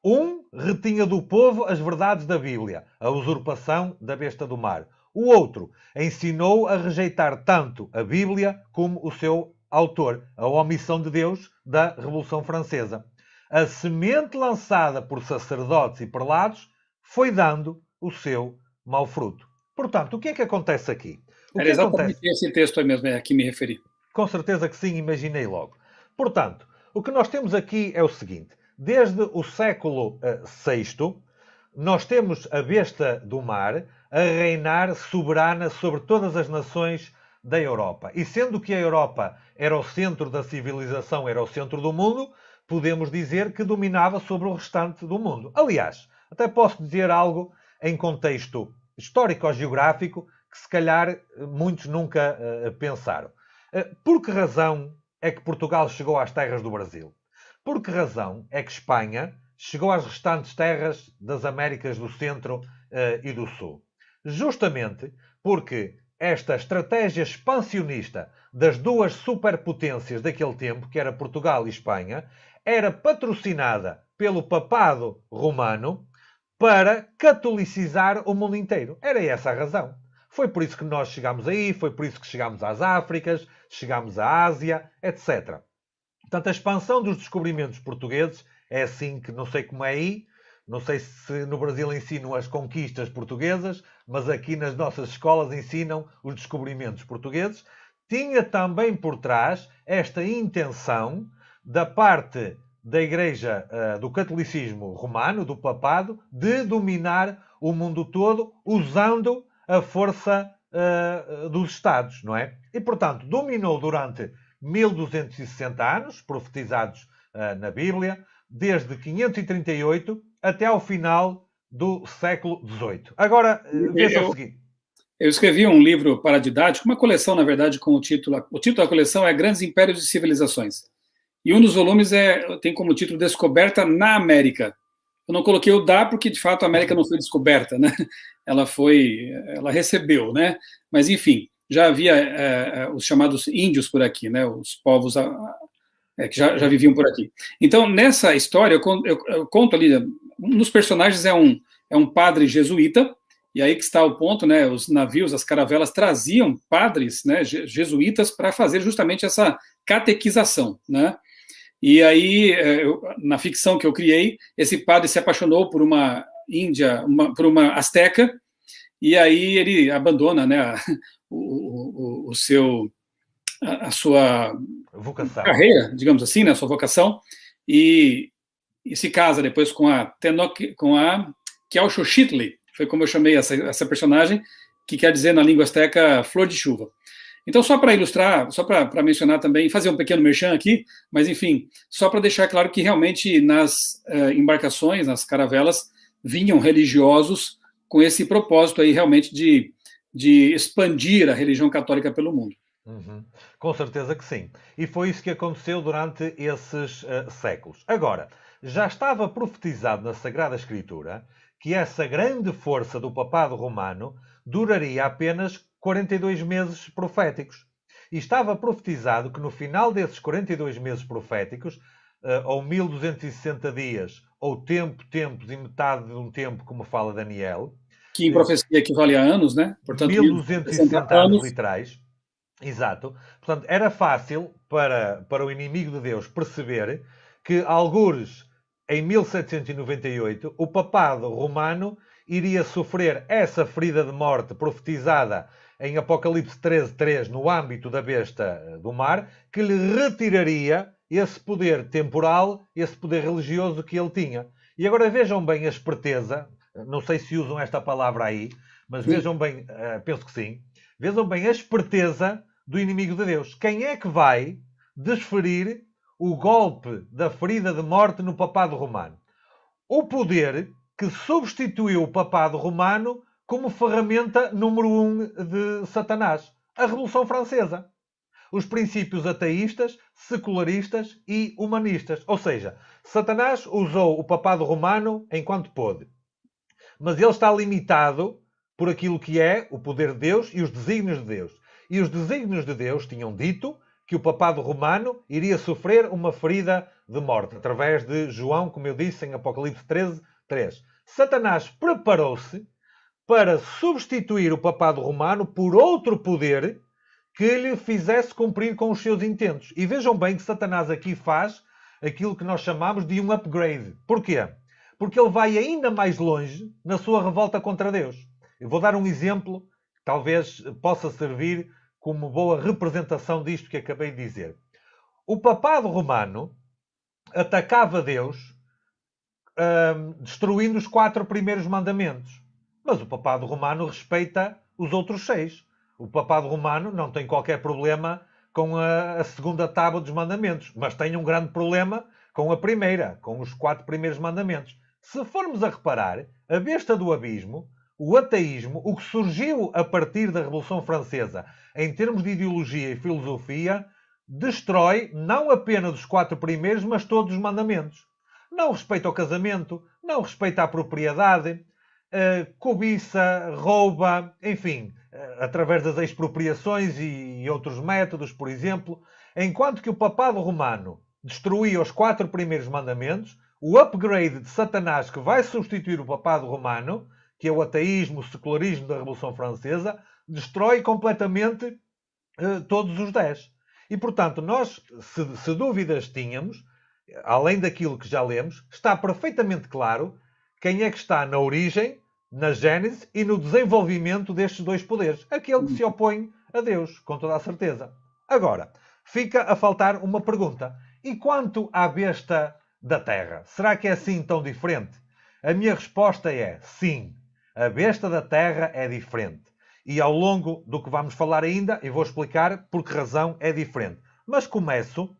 Um retinha do povo as verdades da Bíblia, a usurpação da besta do mar. O outro ensinou a rejeitar tanto a Bíblia como o seu autor, a omissão de Deus da Revolução Francesa. A semente lançada por sacerdotes e prelados foi dando o seu mau fruto. Portanto, o que é que acontece aqui? Era exatamente esse texto aí mesmo, a que me referi. Com certeza que sim, imaginei logo. Portanto, o que nós temos aqui é o seguinte. Desde o século VI, nós temos a besta do mar a reinar soberana sobre todas as nações da Europa. E sendo que a Europa era o centro da civilização, era o centro do mundo, podemos dizer que dominava sobre o restante do mundo. Aliás, até posso dizer algo em contexto histórico-geográfico que se calhar muitos nunca pensaram. Por que razão é que Portugal chegou às terras do Brasil? Por que razão é que Espanha chegou às restantes terras das Américas do Centro e do Sul? Justamente porque esta estratégia expansionista das duas superpotências daquele tempo, que era Portugal e Espanha, era patrocinada pelo papado romano para catolicizar o mundo inteiro. Era essa a razão. Foi por isso que nós chegámos aí, foi por isso que chegámos às Áfricas, chegámos à Ásia, etc. Portanto, a expansão dos descobrimentos portugueses é assim que, não sei como é aí, não sei se no Brasil ensinam as conquistas portuguesas, mas aqui nas nossas escolas ensinam os descobrimentos portugueses. Tinha também por trás esta intenção da parte da Igreja do catolicismo romano, do papado, de dominar o mundo todo usando a força dos Estados, não é? E, portanto, dominou durante 1260 anos, profetizados na Bíblia, desde 538 até ao final do século XVIII. Agora, veja o seguinte. Eu escrevi um livro paradidático, uma coleção, na verdade, com o título da coleção é Grandes Impérios e Civilizações. E um dos volumes tem como título Descoberta na América. Eu não coloquei o da porque, de fato, a América não foi descoberta, né? Ela recebeu, né? Mas, enfim, já havia os chamados índios por aqui, né? Os povos que já viviam por aqui. Então, nessa história, eu conto ali, um dos personagens é um padre jesuíta, E aí que está o ponto, né? Os navios, as caravelas traziam padres, né, jesuítas, para fazer justamente essa catequização, né? E aí, na ficção que eu criei, esse padre se apaixonou por uma índia, por uma asteca, e aí ele abandona, né, o seu, a sua Vocação. carreira, digamos assim, né, a sua vocação, e se casa depois com a Kealxochitl, foi como eu chamei essa personagem, que quer dizer na língua asteca flor de chuva. Então, só para ilustrar, só para mencionar também, fazer um pequeno merchan aqui, mas enfim, só para deixar claro que realmente nas embarcações, nas caravelas, vinham religiosos com esse propósito aí realmente de expandir a religião católica pelo mundo. Uhum. Com certeza que sim. E foi isso que aconteceu durante esses séculos. Agora, já estava profetizado na Sagrada Escritura que essa grande força do papado romano duraria apenas 42 meses proféticos. E estava profetizado que no final desses 42 meses proféticos, ou 1260 dias, ou tempos e metade de um tempo, como fala Daniel, que em profecia equivale a anos, né? Portanto, 1260 anos literais. Exato. Portanto, era fácil para o inimigo de Deus perceber que, algures em 1798, o papado romano iria sofrer essa ferida de morte profetizada em Apocalipse 13:3 no âmbito da besta do mar, que lhe retiraria esse poder temporal, esse poder religioso que ele tinha. E agora vejam bem a esperteza, não sei se usam esta palavra aí, mas vejam bem, penso que sim, vejam bem a esperteza do inimigo de Deus. Quem é que vai desferir o golpe da ferida de morte no papado romano? O poder que substituiu o papado romano como ferramenta número 1 de Satanás. A Revolução Francesa. Os princípios ateístas, secularistas e humanistas. Ou seja, Satanás usou o papado romano enquanto pôde. Mas ele está limitado por aquilo que é o poder de Deus e os desígnios de Deus. E os desígnios de Deus tinham dito que o papado romano iria sofrer uma ferida de morte, através de João, como eu disse, em Apocalipse 13:3. Satanás preparou-se para substituir o papado romano por outro poder que lhe fizesse cumprir com os seus intentos. E vejam bem que Satanás aqui faz aquilo que nós chamamos de um upgrade. Porquê? Porque ele vai ainda mais longe na sua revolta contra Deus. Eu vou dar um exemplo que talvez possa servir como boa representação disto que acabei de dizer. O papado romano atacava Deus destruindo os 4 primeiros mandamentos. Mas o papado romano respeita os outros 6. O papado romano não tem qualquer problema com a segunda tábua dos mandamentos, mas tem um grande problema com a primeira, com os 4 primeiros mandamentos. Se formos a reparar, a besta do abismo, o ateísmo, o que surgiu a partir da Revolução Francesa em termos de ideologia e filosofia, destrói não apenas os 4 primeiros, mas todos os mandamentos. Não respeita o casamento, não respeita a propriedade, cobiça, rouba, enfim, através das expropriações e outros métodos, por exemplo. Enquanto que o papado romano destruía os 4 primeiros mandamentos, o upgrade de Satanás que vai substituir o papado romano, que é o ateísmo, o secularismo da Revolução Francesa, destrói completamente todos os 10. E, portanto, nós, se dúvidas tínhamos, além daquilo que já lemos, está perfeitamente claro quem é que está na origem, na gênese e no desenvolvimento destes 2 poderes. Aquele que se opõe a Deus, com toda a certeza. Agora, fica a faltar uma pergunta. E quanto à besta da terra? Será que é assim tão diferente? A minha resposta é sim. A besta da terra é diferente. E ao longo do que vamos falar ainda, eu vou explicar por que razão é diferente. Mas começo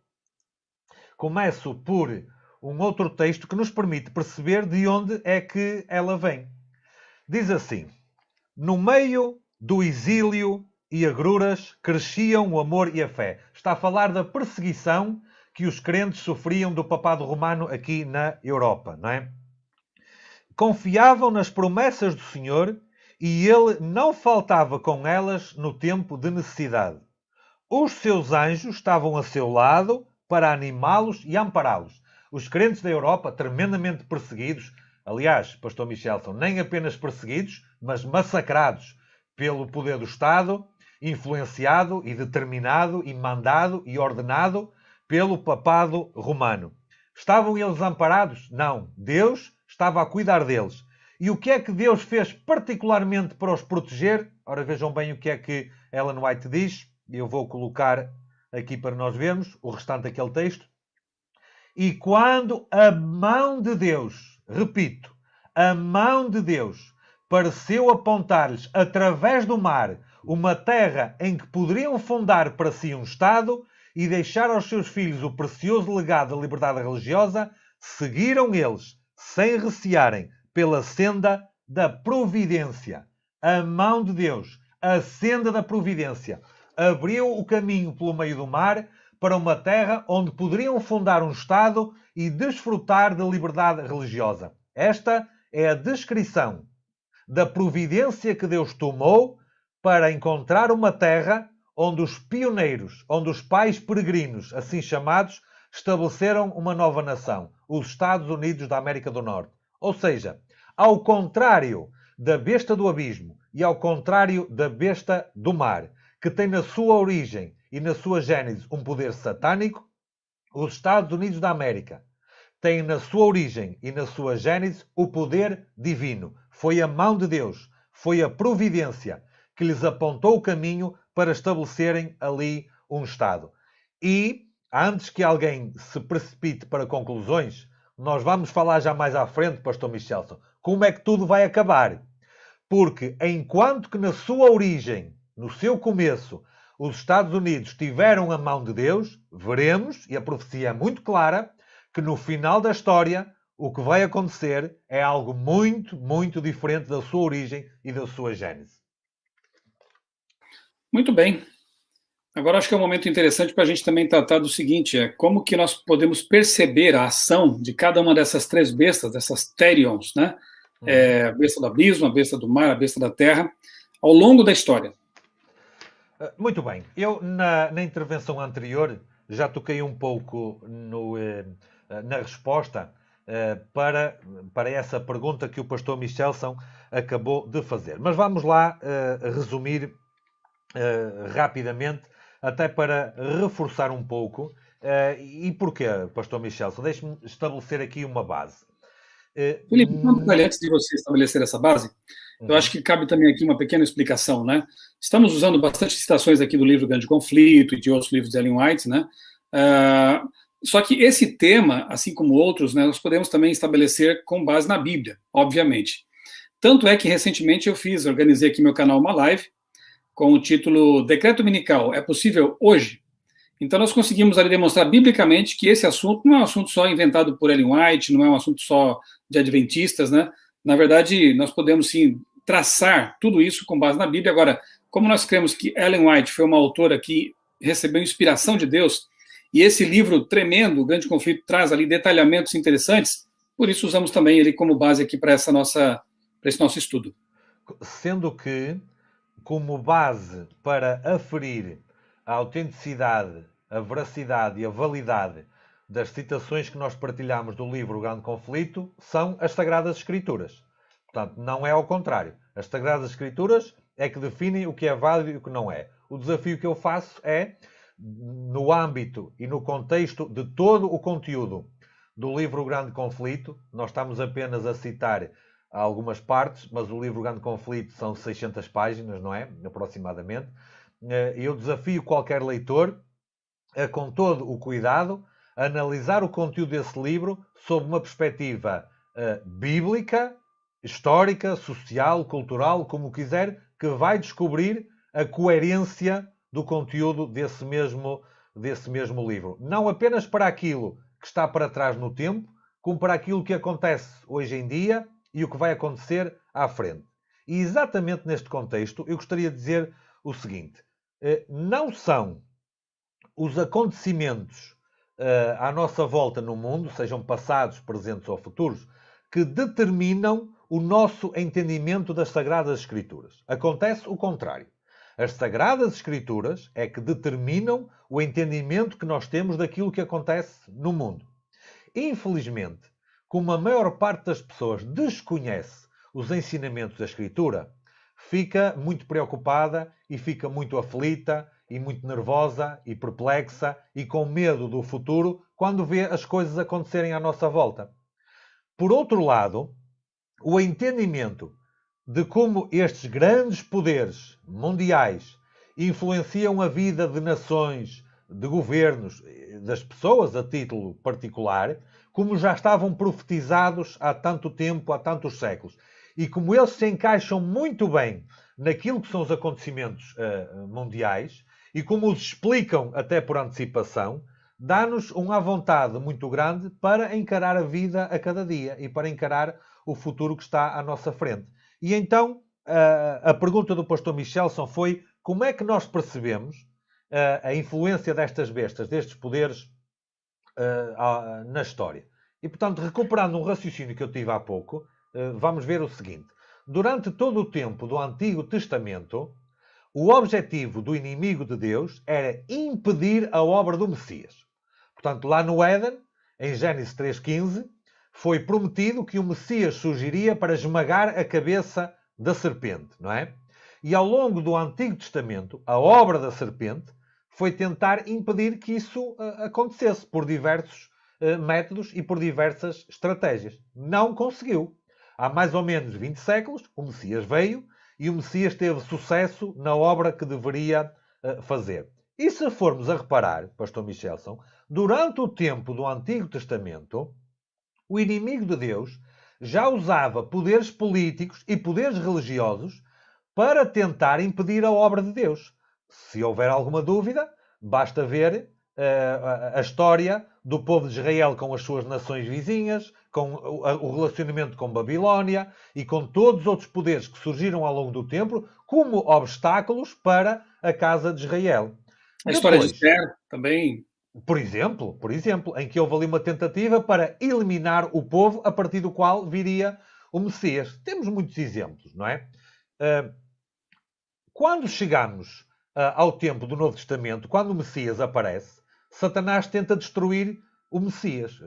por um outro texto que nos permite perceber de onde é que ela vem. Diz assim: no meio do exílio e agruras cresciam o amor e a fé. Está a falar da perseguição que os crentes sofriam do papado romano aqui na Europa, não é? Confiavam nas promessas do Senhor e ele não faltava com elas no tempo de necessidade. Os seus anjos estavam a seu lado para animá-los e ampará-los. Os crentes da Europa, tremendamente perseguidos, aliás, Pastor Michelson, nem apenas perseguidos, mas massacrados pelo poder do Estado, influenciado e determinado e mandado e ordenado pelo papado romano. Estavam eles amparados? Não. Deus estava a cuidar deles. E o que é que Deus fez particularmente para os proteger? Ora, vejam bem o que é que Ellen White diz. Eu vou colocar aqui para nós vermos o restante daquele texto. E quando a mão de Deus, repito, a mão de Deus pareceu apontar-lhes através do mar uma terra em que poderiam fundar para si um Estado e deixar aos seus filhos o precioso legado da liberdade religiosa, seguiram eles, sem recearem, pela senda da providência. A mão de Deus, a senda da providência, abriu o caminho pelo meio do mar para uma terra onde poderiam fundar um Estado e desfrutar da liberdade religiosa. Esta é a descrição da providência que Deus tomou para encontrar uma terra onde os pioneiros, onde os pais peregrinos, assim chamados, estabeleceram uma nova nação, os Estados Unidos da América do Norte. Ou seja, ao contrário da besta do abismo e ao contrário da besta do mar, que tem na sua origem e na sua gênese um poder satânico, os Estados Unidos da América têm na sua origem e na sua gênese o poder divino. Foi a mão de Deus, foi a providência que lhes apontou o caminho para estabelecerem ali um Estado. E, antes que alguém se precipite para conclusões, nós vamos falar já mais à frente, Pastor Michelson, como é que tudo vai acabar. Porque enquanto que na sua origem, no seu começo, os Estados Unidos tiveram a mão de Deus, veremos, e a profecia é muito clara, que no final da história o que vai acontecer é algo muito, muito diferente da sua origem e da sua gênese. Muito bem. Agora acho que é um momento interessante para a gente também tratar do seguinte, como que nós podemos perceber a ação de cada uma dessas três bestas, dessas Therions, né? A besta do abismo, a besta do mar, a besta da terra, ao longo da história. Muito bem. Eu, na intervenção anterior, já toquei um pouco na resposta para essa pergunta que o pastor Michelson acabou de fazer. Mas vamos lá resumir rapidamente, até para reforçar um pouco. E porquê, pastor Michelson? Deixe-me estabelecer aqui uma base. Filipe, antes de você estabelecer essa base, eu acho que cabe também aqui uma pequena explicação, né? Estamos usando bastante citações aqui do livro Grande Conflito e de outros livros de Ellen White, né? Só que esse tema, assim como outros, né, nós podemos também estabelecer com base na Bíblia, obviamente. Tanto é que recentemente eu organizei aqui meu canal uma live com o título Decreto Dominical, é possível hoje? Então nós conseguimos ali demonstrar biblicamente que esse assunto não é um assunto só inventado por Ellen White, não é um assunto só de adventistas, né? Na verdade, nós podemos sim traçar tudo isso com base na Bíblia. Agora, como nós cremos que Ellen White foi uma autora que recebeu inspiração de Deus, e esse livro tremendo, O Grande Conflito, traz ali detalhamentos interessantes, por isso usamos também ele como base aqui para esse nosso estudo. Sendo que, como base para aferir a autenticidade, a veracidade e a validade das citações que nós partilhamos do livro O Grande Conflito, são as Sagradas Escrituras. Portanto, não é ao contrário. As Sagradas Escrituras é que definem o que é válido e o que não é. O desafio que eu faço é, no âmbito e no contexto de todo o conteúdo do livro O Grande Conflito, nós estamos apenas a citar algumas partes, mas o livro O Grande Conflito são 600 páginas, não é? Aproximadamente. Eu desafio qualquer leitor a, com todo o cuidado, analisar o conteúdo desse livro sob uma perspectiva bíblica, histórica, social, cultural, como quiser, que vai descobrir a coerência do conteúdo desse mesmo livro. Não apenas para aquilo que está para trás no tempo, como para aquilo que acontece hoje em dia e o que vai acontecer à frente. E exatamente neste contexto, eu gostaria de dizer o seguinte: não são os acontecimentos à nossa volta no mundo, sejam passados, presentes ou futuros, que determinam o nosso entendimento das Sagradas Escrituras. Acontece o contrário. As Sagradas Escrituras é que determinam o entendimento que nós temos daquilo que acontece no mundo. Infelizmente, como a maior parte das pessoas desconhece os ensinamentos da Escritura, fica muito preocupada e fica muito aflita e muito nervosa e perplexa e com medo do futuro quando vê as coisas acontecerem à nossa volta. Por outro lado, o entendimento de como estes grandes poderes mundiais influenciam a vida de nações, de governos, das pessoas a título particular, como já estavam profetizados há tanto tempo, há tantos séculos, e como eles se encaixam muito bem naquilo que são os acontecimentos mundiais, e como os explicam até por antecipação, dá-nos uma vontade muito grande para encarar a vida a cada dia e para encarar o futuro que está à nossa frente. E então, a pergunta do pastor Michelson foi: como é que nós percebemos a influência destas bestas, destes poderes na história? E, portanto, recuperando um raciocínio que eu tive há pouco, vamos ver o seguinte. Durante todo o tempo do Antigo Testamento, o objetivo do inimigo de Deus era impedir a obra do Messias. Portanto, lá no Éden, em Gênesis 3,15, foi prometido que o Messias surgiria para esmagar a cabeça da serpente, não é? E ao longo do Antigo Testamento, a obra da serpente foi tentar impedir que isso acontecesse por diversos métodos e por diversas estratégias. Não conseguiu. Há mais ou menos 20 séculos, o Messias veio e o Messias teve sucesso na obra que deveria fazer. E se formos a reparar, pastor Michelson, durante o tempo do Antigo Testamento, o inimigo de Deus já usava poderes políticos e poderes religiosos para tentar impedir a obra de Deus. Se houver alguma dúvida, basta ver a história do povo de Israel com as suas nações vizinhas, com o relacionamento com Babilónia e com todos os outros poderes que surgiram ao longo do tempo como obstáculos para a casa de Israel. A história de Esther também. Por exemplo, em que houve ali uma tentativa para eliminar o povo a partir do qual viria o Messias. Temos muitos exemplos, não é? Quando chegamos ao tempo do Novo Testamento, quando o Messias aparece, Satanás tenta destruir o Messias.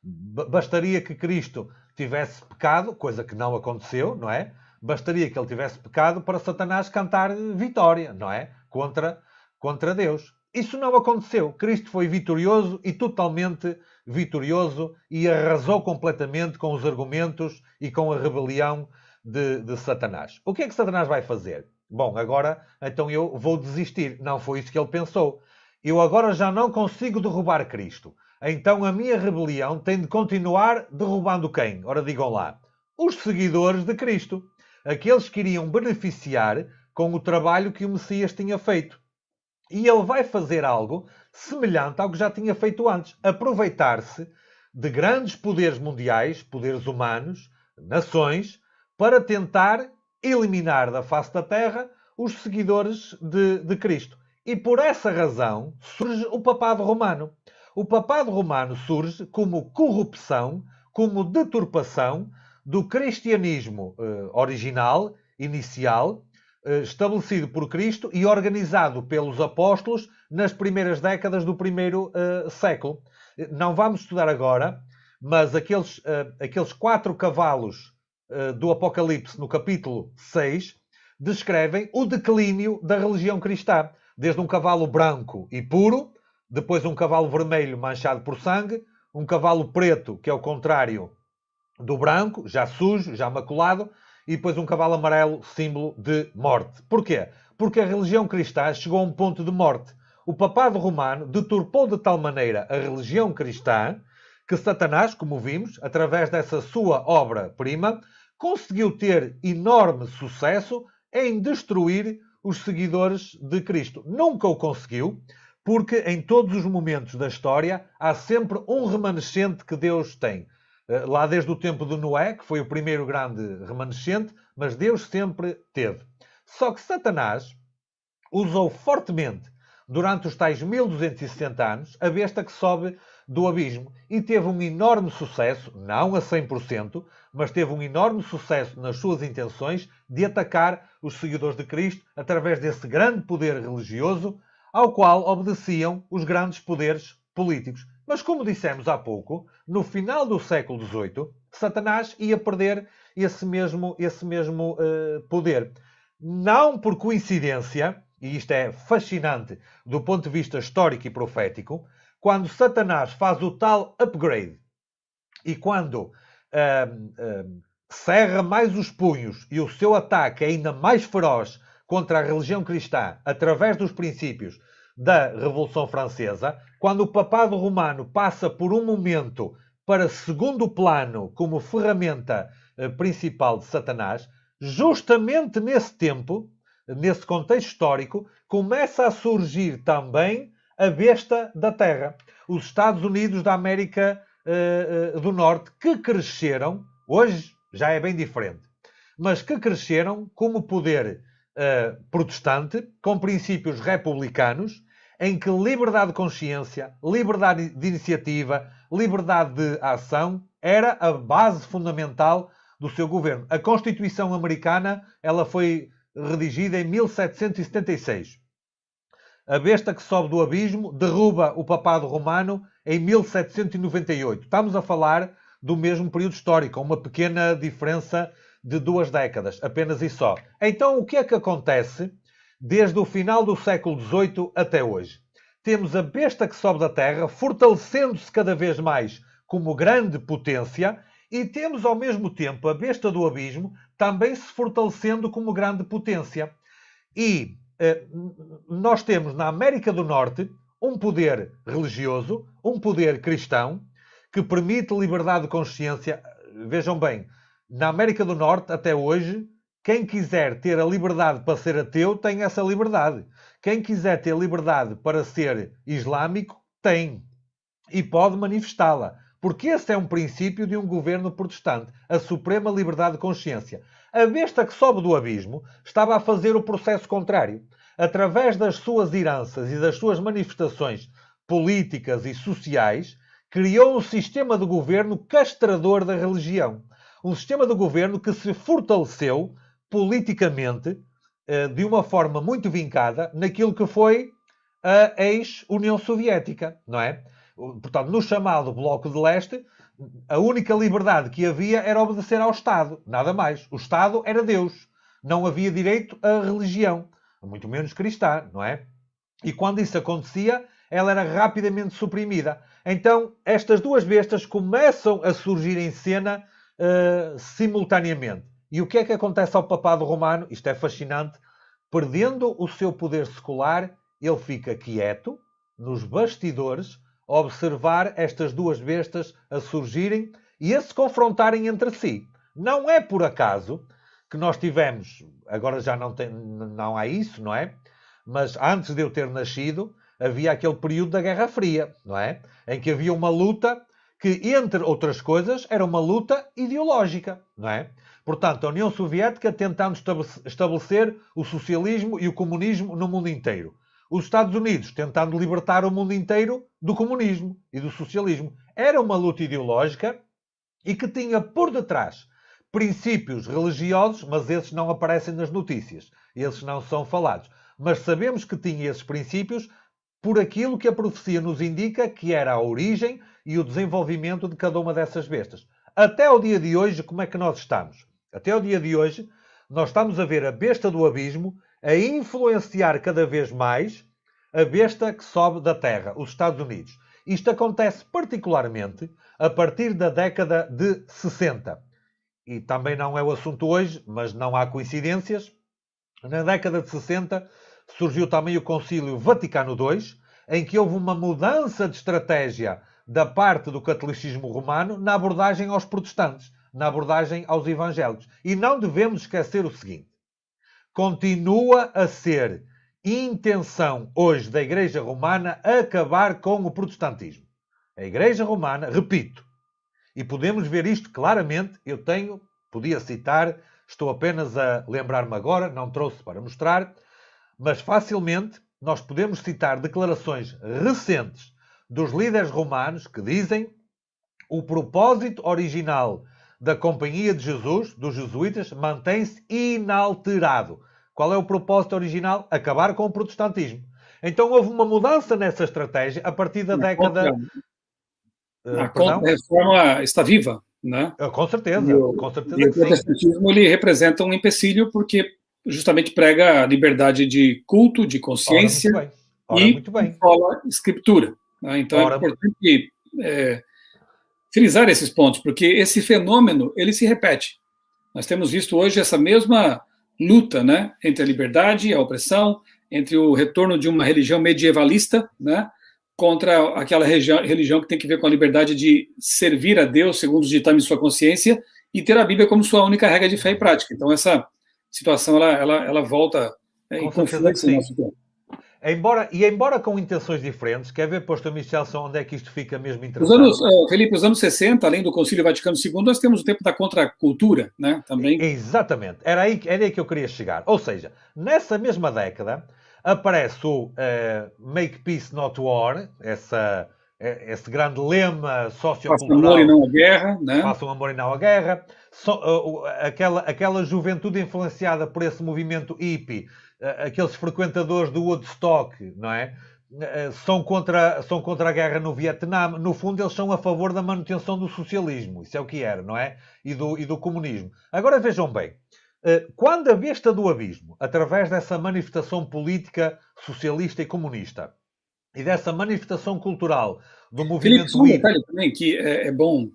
Bastaria que Cristo tivesse pecado, coisa que não aconteceu, não é? Bastaria que ele tivesse pecado para Satanás cantar vitória, não é? Contra Deus. Isso não aconteceu. Cristo foi vitorioso e totalmente vitorioso e arrasou completamente com os argumentos e com a rebelião de Satanás. O que é que Satanás vai fazer? Bom, agora então eu vou desistir. Não foi isso que ele pensou. Eu agora já não consigo derrubar Cristo. Então a minha rebelião tem de continuar derrubando quem? Ora, digam lá. Os seguidores de Cristo. Aqueles que iriam beneficiar com o trabalho que o Messias tinha feito. E ele vai fazer algo semelhante ao que já tinha feito antes. Aproveitar-se de grandes poderes mundiais, poderes humanos, nações, para tentar eliminar da face da terra os seguidores de Cristo. E por essa razão surge o papado romano. O papado romano surge como corrupção, como deturpação do cristianismo original, inicial, estabelecido por Cristo e organizado pelos apóstolos nas primeiras décadas do primeiro século. Não vamos estudar agora, mas aqueles 4 cavalos do Apocalipse, no capítulo 6, descrevem o declínio da religião cristã. Desde um cavalo branco e puro, depois um cavalo vermelho manchado por sangue, um cavalo preto, que é o contrário do branco, já sujo, já maculado, e depois um cavalo amarelo, símbolo de morte. Porquê? Porque a religião cristã chegou a um ponto de morte. O papado romano deturpou de tal maneira a religião cristã que Satanás, como vimos, através dessa sua obra-prima, conseguiu ter enorme sucesso em destruir os seguidores de Cristo. Nunca o conseguiu, porque em todos os momentos da história há sempre um remanescente que Deus tem. Lá desde o tempo de Noé, que foi o primeiro grande remanescente, mas Deus sempre teve. Só que Satanás usou fortemente, durante os tais 1260 anos, a besta que sobe do abismo e teve um enorme sucesso, não a 100%, mas teve um enorme sucesso nas suas intenções de atacar os seguidores de Cristo através desse grande poder religioso ao qual obedeciam os grandes poderes políticos. Mas como dissemos há pouco, no final do século XVIII, Satanás ia perder esse mesmo poder. Não por coincidência, e isto é fascinante do ponto de vista histórico e profético, quando Satanás faz o tal upgrade e quando cerra mais os punhos e o seu ataque é ainda mais feroz contra a religião cristã através dos princípios da Revolução Francesa, quando o papado romano passa por um momento para segundo plano como ferramenta principal de Satanás, justamente nesse tempo, nesse contexto histórico, começa a surgir também a besta da Terra. Os Estados Unidos da América do Norte, que cresceram, hoje já é bem diferente, mas que cresceram como poder protestante, com princípios republicanos, em que liberdade de consciência, liberdade de iniciativa, liberdade de ação era a base fundamental do seu governo. A Constituição americana, ela foi redigida em 1776. A besta que sobe do abismo derruba o papado romano em 1798. Estamos a falar do mesmo período histórico, uma pequena diferença de 2 décadas, apenas e só. Então, o que é que acontece desde o final do século XVIII até hoje? Temos a besta que sobe da terra, fortalecendo-se cada vez mais como grande potência, e temos ao mesmo tempo a besta do abismo também se fortalecendo como grande potência. E nós temos na América do Norte um poder religioso, um poder cristão, que permite liberdade de consciência. Vejam bem, na América do Norte, até hoje, quem quiser ter a liberdade para ser ateu, tem essa liberdade. Quem quiser ter liberdade para ser islâmico, tem. E pode manifestá-la. Porque esse é um princípio de um governo protestante. A suprema liberdade de consciência. A besta que sobe do abismo estava a fazer o processo contrário. Através das suas heranças e das suas manifestações políticas e sociais, criou um sistema de governo castrador da religião. Um sistema de governo que se fortaleceu politicamente, de uma forma muito vincada, naquilo que foi a ex-União Soviética, não é? Portanto, no chamado Bloco de Leste, a única liberdade que havia era obedecer ao Estado, nada mais. O Estado era Deus. Não havia direito à religião, muito menos cristã, não é? E quando isso acontecia, ela era rapidamente suprimida. Então, estas duas bestas começam a surgir em cena simultaneamente. E o que é que acontece ao papado romano? Isto é fascinante. Perdendo o seu poder secular, ele fica quieto, nos bastidores, a observar estas duas bestas a surgirem e a se confrontarem entre si. Não é por acaso que nós tivemos, agora já não há isso, não é? Mas antes de eu ter nascido, havia aquele período da Guerra Fria, não é? Em que havia uma luta que, entre outras coisas, era uma luta ideológica, não é? Portanto, a União Soviética tentando estabelecer o socialismo e o comunismo no mundo inteiro. Os Estados Unidos tentando libertar o mundo inteiro do comunismo e do socialismo. Era uma luta ideológica e que tinha por detrás princípios religiosos, mas esses não aparecem nas notícias. Esses não são falados. Mas sabemos que tinha esses princípios por aquilo que a profecia nos indica que era a origem e o desenvolvimento de cada uma dessas bestas. Até ao dia de hoje, como é que nós estamos? Até ao dia de hoje, nós estamos a ver a besta do abismo a influenciar cada vez mais a besta que sobe da terra, os Estados Unidos. Isto acontece particularmente a partir da década de 60. E também não é o assunto hoje, mas não há coincidências. Na década de 60 surgiu também o Concílio Vaticano II, em que houve uma mudança de estratégia da parte do catolicismo romano na abordagem aos protestantes, na abordagem aos evangélicos. E não devemos esquecer o seguinte: continua a ser intenção hoje da Igreja Romana acabar com o protestantismo. A Igreja Romana, repito, e podemos ver isto claramente, podia citar, estou apenas a lembrar-me agora, não trouxe para mostrar, mas facilmente nós podemos citar declarações recentes dos líderes romanos que dizem o propósito original da Companhia de Jesus, dos jesuítas, mantém-se inalterado. Qual é o propósito original? Acabar com o protestantismo. Então houve uma mudança nessa estratégia a partir da década... A Perdão? Contra-Reforma está viva, né? Com E certeza, o, com e certeza o que sim. protestantismo ele representa um empecilho porque justamente prega a liberdade de culto, de Ora, consciência muito bem. Ora, e muito bem. controla a escritura, né? Então é Ora, importante frisar esses pontos, porque esse fenômeno ele se repete. Nós temos visto hoje essa mesma luta, né, entre a liberdade e a opressão, entre o retorno de uma religião medievalista, né, contra aquela religião que tem que ver com a liberdade de servir a Deus segundo os ditames de sua consciência e ter a Bíblia como sua única regra de fé e prática. Então essa situação ela volta em com certeza que conflito no sim. nosso tempo. Embora com intenções diferentes, quer ver, Pastor Michelson, onde é que isto fica mesmo Os anos, interessante? Felipe, os anos 60, além do Concílio Vaticano II, nós temos o tempo da contracultura, né, também. Exatamente, era aí que eu queria chegar. Ou seja, nessa mesma década aparece o Make Peace Not War, esse grande lema Faça amor e sociocultural, não a guerra, né? façam amor e não a guerra, aquela juventude influenciada por esse movimento hippie, aqueles frequentadores do Woodstock, não é? São contra a guerra no Vietnã. No fundo, eles são a favor da manutenção do socialismo. Isso é o que era, não é? E do comunismo. Agora vejam bem. Quando a besta do abismo, através dessa manifestação política socialista e comunista, e dessa manifestação cultural do Felipe, só movimento um hippie... detalhe também que é bom,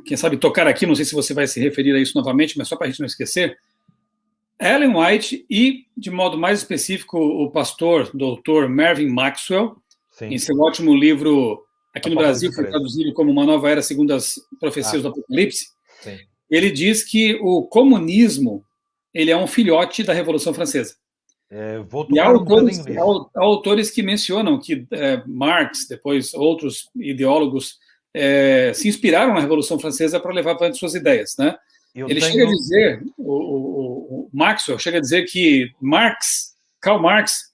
quem sabe, tocar aqui, não sei se você vai se referir a isso novamente, mas só para a gente não esquecer. Ellen White e, de modo mais específico, o pastor, doutor Mervyn Maxwell, Sim. em seu ótimo livro, aqui no Apocalipse Brasil foi 13. traduzido como Uma Nova Era segundo as Profecias do Apocalipse, Sim. ele diz que o comunismo ele é um filhote da Revolução Francesa. Vou E há tocar um bocadinho nisso. há autores que mencionam que Marx, depois outros ideólogos, se inspiraram na Revolução Francesa para levar para suas ideias, né? Ele chega a dizer, o Maxwell chega a dizer que Karl Marx,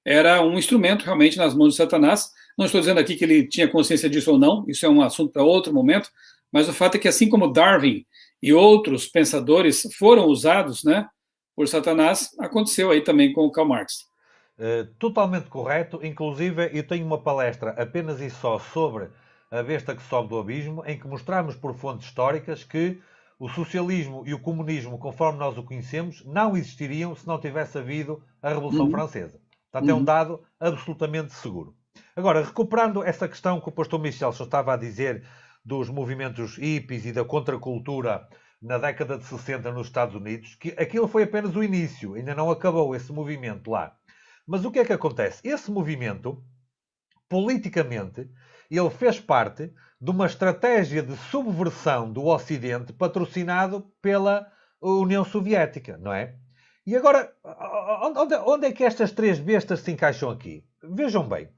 era um instrumento realmente nas mãos de Satanás. Não estou dizendo aqui que ele tinha consciência disso ou não, isso é um assunto para outro momento, mas o fato é que assim como Darwin e outros pensadores foram usados, né, por Satanás, aconteceu aí também com o Karl Marx. Totalmente correto. Inclusive, eu tenho uma palestra apenas e só sobre a besta que sobe do abismo, em que mostramos por fontes históricas que o socialismo e o comunismo, conforme nós o conhecemos, não existiriam se não tivesse havido a Revolução Francesa. Portanto, é um dado absolutamente seguro. Agora, recuperando essa questão que o pastor Michel só estava a dizer dos movimentos hippies e da contracultura na década de 60 nos Estados Unidos, que aquilo foi apenas o início, ainda não acabou esse movimento lá. Mas o que é que acontece? Esse movimento, politicamente, ele fez parte de uma estratégia de subversão do Ocidente patrocinado pela União Soviética, não é? E agora, onde é que estas três bestas se encaixam aqui? Vejam bem,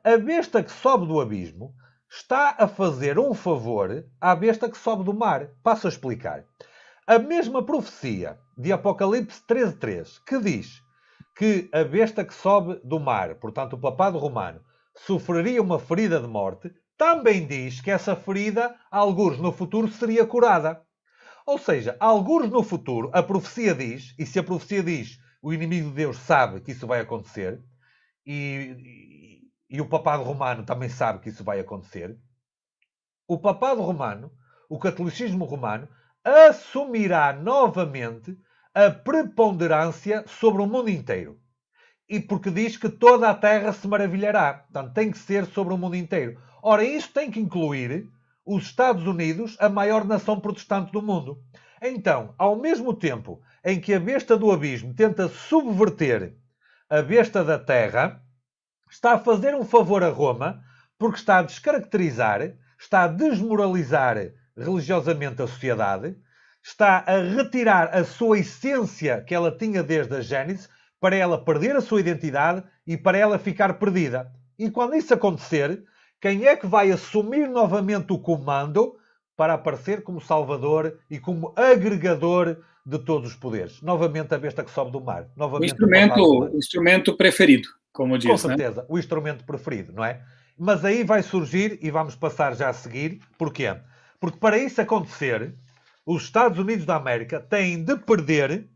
a besta que sobe do abismo está a fazer um favor à besta que sobe do mar. Passo a explicar. A mesma profecia de Apocalipse 13:3, que diz que a besta que sobe do mar, portanto o papado romano, sofreria uma ferida de morte, também diz que essa ferida, algures no futuro, seria curada. Ou seja, algures no futuro, a profecia diz, e se a profecia diz, o inimigo de Deus sabe que isso vai acontecer, e o papado romano também sabe que isso vai acontecer, o papado romano, o catolicismo romano, assumirá novamente a preponderância sobre o mundo inteiro. E porque diz que toda a terra se maravilhará. Portanto, tem que ser sobre o mundo inteiro. Ora, isso tem que incluir os Estados Unidos, a maior nação protestante do mundo. Então, ao mesmo tempo em que a besta do abismo tenta subverter a besta da terra, está a fazer um favor a Roma, porque está a descaracterizar, está a desmoralizar religiosamente a sociedade, está a retirar a sua essência que ela tinha desde a Gênese, para ela perder a sua identidade e para ela ficar perdida. E quando isso acontecer, quem é que vai assumir novamente o comando para aparecer como salvador e como agregador de todos os poderes? Novamente a besta que sobe do mar. Novamente O instrumento preferido, como diz, com né? certeza, o instrumento preferido, não é? Mas aí vai surgir, e vamos passar já a seguir, porquê? Porque para isso acontecer, os Estados Unidos da América têm de perder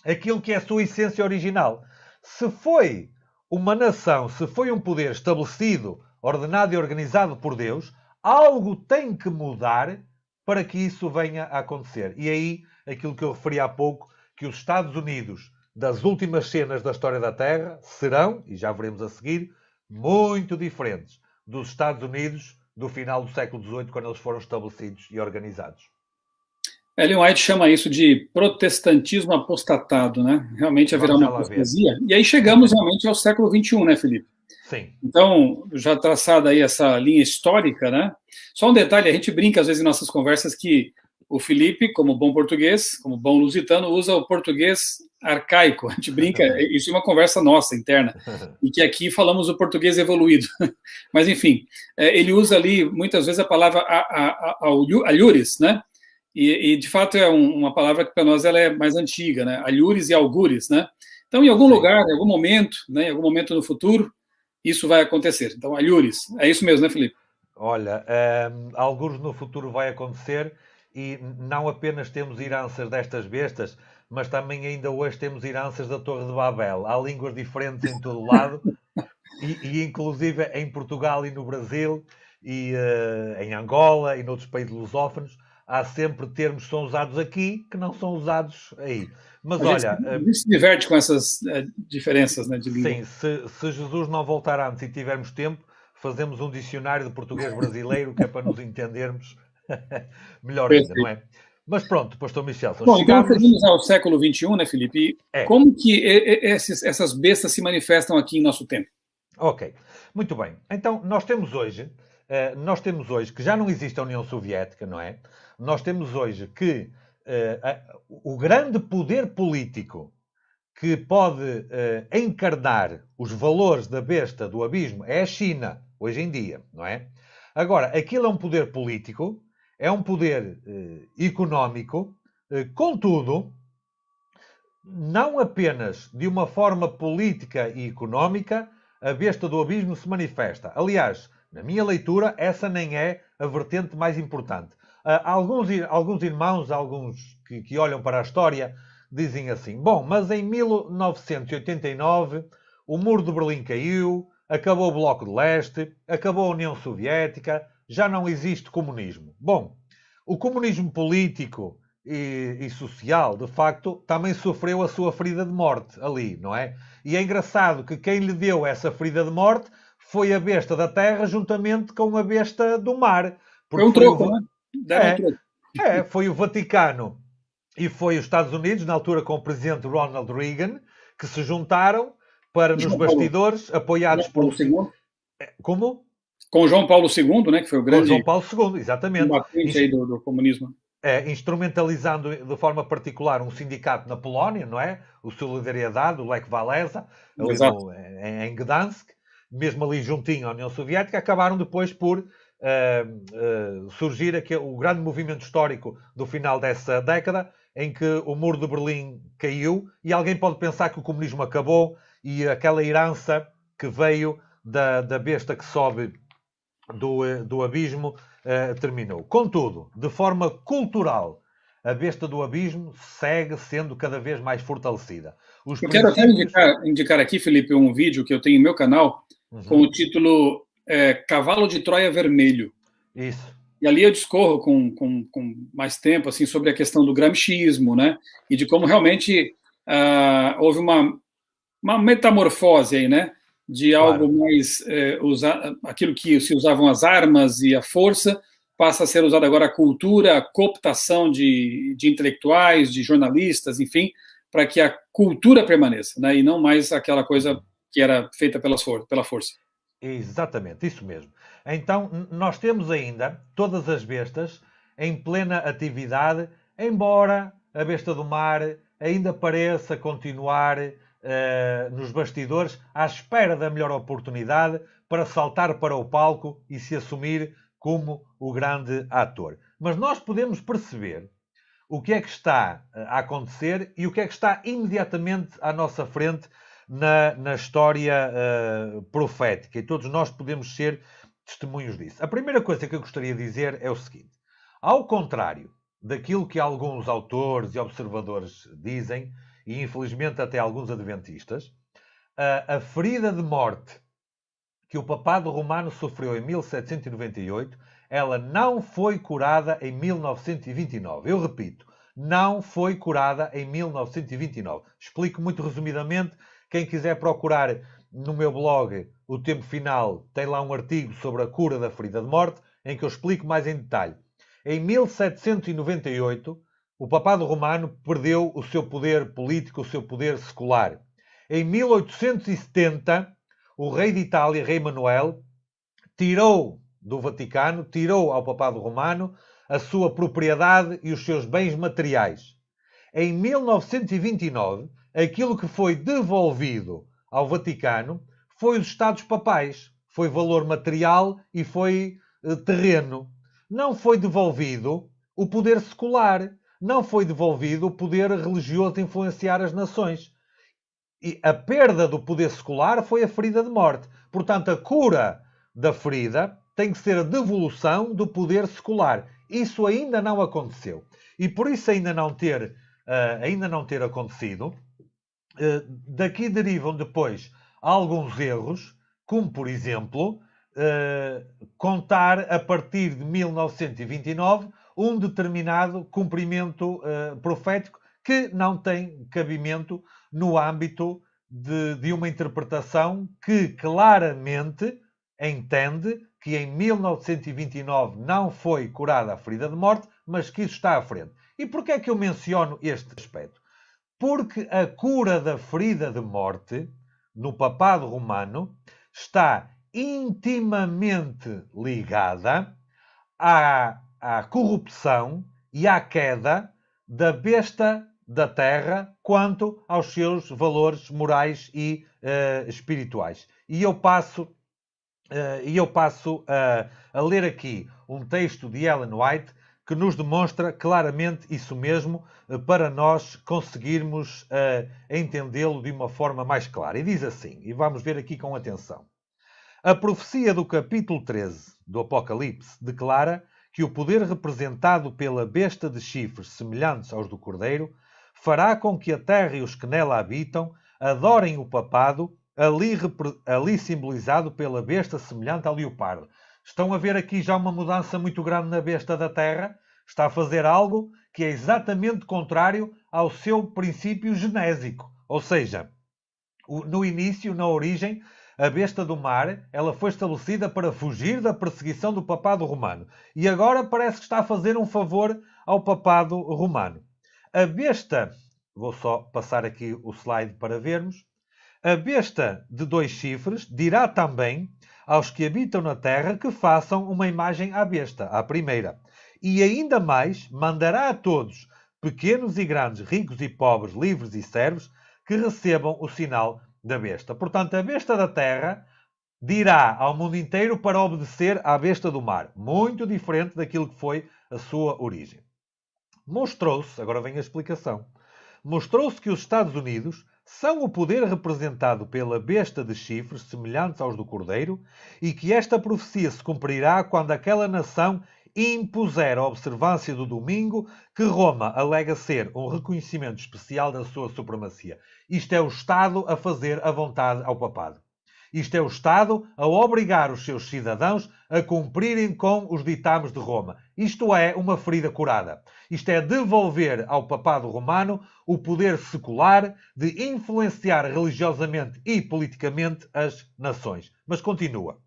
aquilo que é a sua essência original. Se foi uma nação, se foi um poder estabelecido, ordenado e organizado por Deus, algo tem que mudar para que isso venha a acontecer. E aí, aquilo que eu referi há pouco, que os Estados Unidos das últimas cenas da história da Terra serão, e já veremos a seguir, muito diferentes dos Estados Unidos do final do século XVIII, quando eles foram estabelecidos e organizados. Ellen White chama isso de protestantismo apostatado, né? Realmente haverá Vamos já uma lá ver. apostasia. E aí chegamos realmente ao século XXI, né, Felipe? Sim. Então, já traçada aí essa linha histórica, né? Só um detalhe, a gente brinca às vezes em nossas conversas que o Felipe, como bom português, como bom lusitano, usa o português arcaico. A gente brinca, isso é uma conversa nossa, interna, e que aqui falamos o português evoluído. Mas, enfim, ele usa ali, muitas vezes, a palavra alhures, né? E de fato, é uma palavra que para nós ela é mais antiga, né? Alhures e algures, né? Então, em algum Sim. lugar, em algum momento, né, em algum momento no futuro, isso vai acontecer. Então, alhures, é isso mesmo, né, Felipe? Olha, alguns no futuro vai acontecer e não apenas temos heranças destas bestas, mas também ainda hoje temos heranças da Torre de Babel. Há línguas diferentes em todo o lado e inclusive em Portugal e no Brasil e em Angola e noutros países lusófonos há sempre termos que são usados aqui que não são usados aí. Mas A gente, olha, a gente se diverte com essas diferenças, né, de língua. sim, se Jesus não voltar antes e tivermos tempo, fazemos um dicionário de português brasileiro que é para nos entendermos melhor ainda, não Perfeito. é? Mas pronto, Pastor Michelson, Bom, então chegamos... chegamos ao século XXI, né, Felipe? E É, como que essas bestas se manifestam aqui em nosso tempo? ok. Muito bem. Então, nós temos hoje que já não existe a União Soviética, não é? Nós temos hoje que o grande poder político que pode encarnar os valores da besta do abismo é a China, hoje em dia, não é? Agora, aquilo é um poder político, é um poder económico, contudo, não apenas de uma forma política e económica, a besta do abismo se manifesta. Aliás, na minha leitura, essa nem é a vertente mais importante. Alguns irmãos, alguns que olham para a história, dizem assim: bom, mas em 1989 o muro de Berlim caiu, acabou o Bloco de Leste, acabou a União Soviética, já não existe comunismo. Bom, o comunismo político e social, de facto, também sofreu a sua ferida de morte ali, não é? E é engraçado que quem lhe deu essa ferida de morte foi a besta da terra juntamente com a besta do mar. Foi Porque um troco, né? Deram um É, troco. foi o Vaticano e foi os Estados Unidos, na altura com o presidente Ronald Reagan, que se juntaram para, nos João Paulo, bastidores, apoiados João Paulo pelo... II, Como? com João Paulo II, né, que foi o Com João grande Paulo II, exatamente. combatente aí do comunismo. Instrumentalizando de forma particular um sindicato na Polónia, não é? O Solidariedade, o Lech Walesa, ali Exato. em Gdansk, mesmo ali juntinho à União Soviética, acabaram depois por surgir aqui o grande movimento histórico do final dessa década, em que o muro de Berlim caiu, e alguém pode pensar que o comunismo acabou e aquela herança que veio da besta que sobe do abismo terminou. Contudo, de forma cultural, a besta do abismo segue sendo cada vez mais fortalecida. Eu quero até indicar aqui, Felipe, um vídeo que eu tenho em meu canal com o título Cavalo de Troia Vermelho. Isso. E ali eu discorro com mais tempo assim, sobre a questão do gramscismo, né? E de como realmente houve uma metamorfose aí, né? De algo Claro. mais aquilo que se usavam as armas e a força passa a ser usado agora a cultura, a cooptação de intelectuais, de jornalistas, enfim, para que a cultura permaneça, né? E não mais aquela coisa que era feita pela força. Exatamente, isso mesmo. Então, nós temos ainda todas as bestas em plena atividade, embora a besta do mar ainda pareça continuar nos bastidores à espera da melhor oportunidade para saltar para o palco e se assumir como o grande ator. Mas nós podemos perceber o que é que está a acontecer e o que é que está imediatamente à nossa frente na história profética. E todos nós podemos ser testemunhos disso. A primeira coisa que eu gostaria de dizer é o seguinte: ao contrário daquilo que alguns autores e observadores dizem, e infelizmente até alguns adventistas, a ferida de morte que o papado romano sofreu em 1798 ela não foi curada em 1929. Eu repito, não foi curada em 1929. Explico muito resumidamente. Quem quiser procurar no meu blog O Tempo Final, tem lá um artigo sobre a cura da ferida de morte, em que eu explico mais em detalhe. Em 1798, o Papado Romano perdeu o seu poder político, o seu poder secular. Em 1870, o rei de Itália, rei Manuel, tirou do Vaticano, tirou ao Papado Romano a sua propriedade e os seus bens materiais. Em 1929, aquilo que foi devolvido ao Vaticano foi os Estados Papais. Foi valor material e foi terreno. Não foi devolvido o poder secular. Não foi devolvido o poder religioso de influenciar as nações. E a perda do poder secular foi a ferida de morte. Portanto, a cura da ferida tem que ser a devolução do poder secular. Isso ainda não aconteceu. E por isso ainda não ter acontecido, daqui derivam depois alguns erros, como por exemplo, contar a partir de 1929 um determinado cumprimento profético que não tem cabimento no âmbito de uma interpretação que claramente entende que em 1929 não foi curada a ferida de morte, mas que isso está à frente. E porquê é que eu menciono este aspecto? Porque a cura da ferida de morte no Papado Romano está intimamente ligada à corrupção e à queda da besta da terra quanto aos seus valores morais e espirituais. E eu passo a ler aqui um texto de Ellen White que nos demonstra claramente isso mesmo, para nós conseguirmos entendê-lo de uma forma mais clara. E diz assim, e vamos ver aqui com atenção. A profecia do capítulo 13 do Apocalipse declara que o poder representado pela besta de chifres semelhantes aos do cordeiro fará com que a terra e os que nela habitam adorem o papado, ali simbolizado pela besta semelhante ao leopardo. Estão a ver aqui já uma mudança muito grande na besta da terra? Está a fazer algo que é exatamente contrário ao seu princípio genésico. Ou seja, no início, na origem, a besta do mar, ela foi estabelecida para fugir da perseguição do papado romano. E agora parece que está a fazer um favor ao papado romano. A besta, vou só passar aqui o slide para vermos. A besta de 2 chifres dirá também aos que habitam na terra que façam uma imagem à besta, à primeira. E ainda mais, mandará a todos, pequenos e grandes, ricos e pobres, livres e servos, que recebam o sinal da besta. Portanto, a besta da terra dirá ao mundo inteiro para obedecer à besta do mar. Muito diferente daquilo que foi a sua origem. Mostrou-se, agora vem a explicação, mostrou-se que os Estados Unidos são o poder representado pela besta de chifres semelhantes aos do cordeiro e que esta profecia se cumprirá quando aquela nação impuser a observância do domingo que Roma alega ser um reconhecimento especial da sua supremacia. Isto é o Estado a fazer a vontade ao papado. Isto é o Estado a obrigar os seus cidadãos a cumprirem com os ditames de Roma. Isto é uma ferida curada. Isto é devolver ao papado romano o poder secular de influenciar religiosamente e politicamente as nações. Mas continua.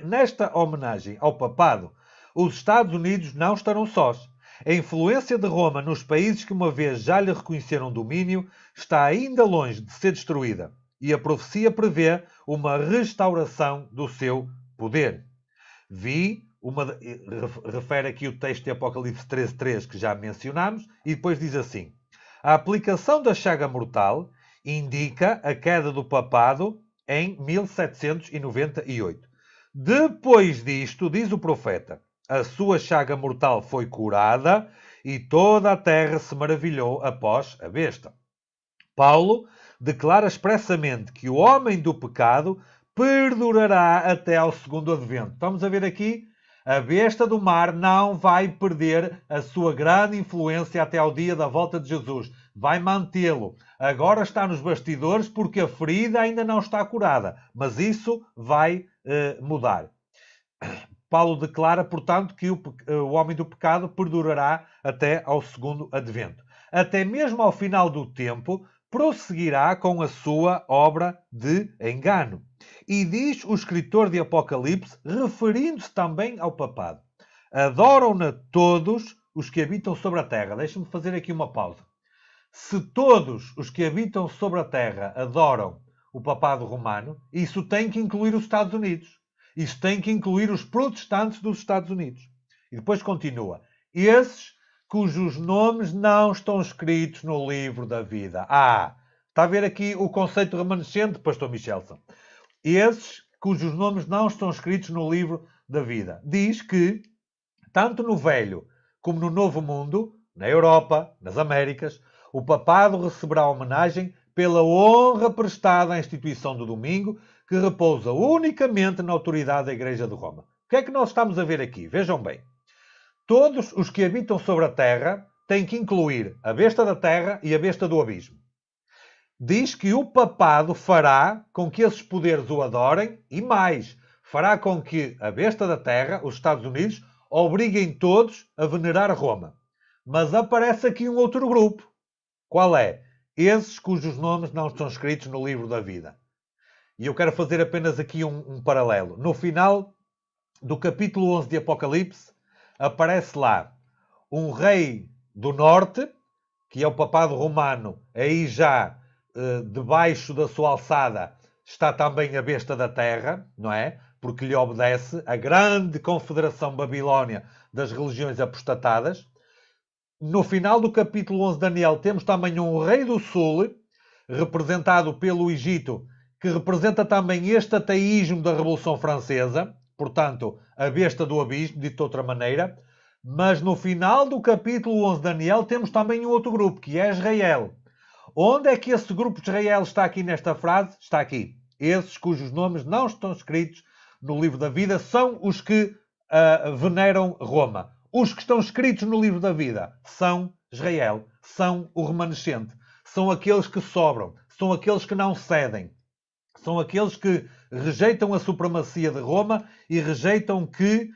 Nesta homenagem ao papado, os Estados Unidos não estarão sós. A influência de Roma nos países que uma vez já lhe reconheceram domínio está ainda longe de ser destruída. E a profecia prevê uma restauração do seu poder. Refere aqui o texto de Apocalipse 13:3 que já mencionámos, e depois diz assim: a aplicação da chaga mortal indica a queda do papado em 1798. Depois disto, diz o profeta, a sua chaga mortal foi curada e toda a terra se maravilhou após a besta. Paulo declara expressamente que o homem do pecado perdurará até ao segundo advento. Estamos a ver aqui? A besta do mar não vai perder a sua grande influência até ao dia da volta de Jesus. Vai mantê-lo. Agora está nos bastidores porque a ferida ainda não está curada. Mas isso vai mudar. Paulo declara, portanto, que o homem do pecado perdurará até ao segundo advento. Até mesmo ao final do tempo, prosseguirá com a sua obra de engano. E diz o escritor de Apocalipse, referindo-se também ao papado: adoram-na todos os que habitam sobre a terra. Deixe-me fazer aqui uma pausa. Se todos os que habitam sobre a terra adoram o papado romano, isso tem que incluir os Estados Unidos. Isso tem que incluir os protestantes dos Estados Unidos. E depois continua: esses cujos nomes não estão escritos no livro da vida. Está a ver aqui o conceito remanescente, pastor Michelson? Esses cujos nomes não estão escritos no livro da vida. Diz que, tanto no Velho como no Novo Mundo, na Europa, nas Américas, o papado receberá homenagem pela honra prestada à instituição do domingo, que repousa unicamente na autoridade da Igreja de Roma. O que é que nós estamos a ver aqui? Vejam bem. Todos os que habitam sobre a terra têm que incluir a besta da terra e a besta do abismo. Diz que o papado fará com que esses poderes o adorem e mais, fará com que a besta da terra, os Estados Unidos, obriguem todos a venerar Roma. Mas aparece aqui um outro grupo. Qual é? Esses cujos nomes não estão escritos no livro da vida. E eu quero fazer apenas aqui um paralelo. No final do capítulo 11 de Apocalipse, aparece lá um rei do norte, que é o papado romano, aí já debaixo da sua alçada está também a besta da terra, não é? Porque lhe obedece a grande confederação babilónia das religiões apostatadas. No final do capítulo 11 de Daniel temos também um rei do sul, representado pelo Egito, que representa também este ateísmo da Revolução Francesa, portanto, a besta do abismo, dito de outra maneira. Mas no final do capítulo 11 de Daniel temos também um outro grupo, que é Israel. Onde é que esse grupo de Israel está aqui nesta frase? Está aqui. Esses cujos nomes não estão escritos no livro da vida são os que veneram Roma. Os que estão escritos no livro da vida são Israel, são o remanescente, são aqueles que sobram, são aqueles que não cedem, são aqueles que rejeitam a supremacia de Roma e rejeitam que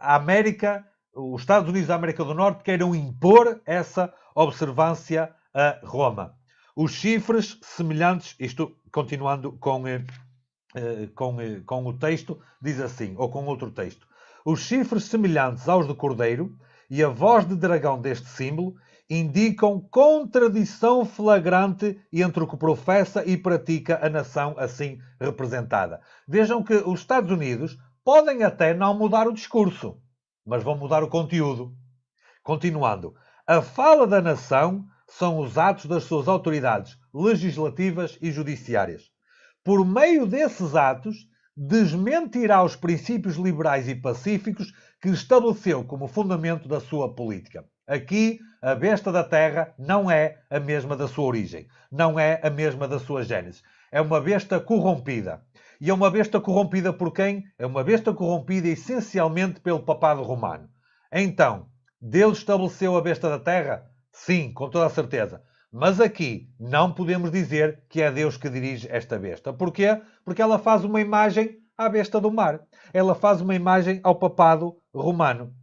a América, os Estados Unidos da América do Norte, queiram impor essa observância a Roma. Os chifres semelhantes, isto continuando com o texto, diz assim, ou com outro texto: os chifres semelhantes aos de cordeiro e a voz de dragão deste símbolo indicam contradição flagrante entre o que professa e pratica a nação assim representada. Vejam que os Estados Unidos podem até não mudar o discurso, mas vão mudar o conteúdo. Continuando, a fala da nação são os atos das suas autoridades legislativas e judiciárias. Por meio desses atos, desmentirá os princípios liberais e pacíficos que estabeleceu como fundamento da sua política. Aqui, a besta da terra não é a mesma da sua origem, não é a mesma da sua gênese. É uma besta corrompida. E é uma besta corrompida por quem? É uma besta corrompida essencialmente pelo papado romano. Então, Deus estabeleceu a besta da terra? Sim, com toda a certeza. Mas aqui não podemos dizer que é Deus que dirige esta besta. Porquê? Porque ela faz uma imagem à besta do mar. Ela faz uma imagem ao papado romano.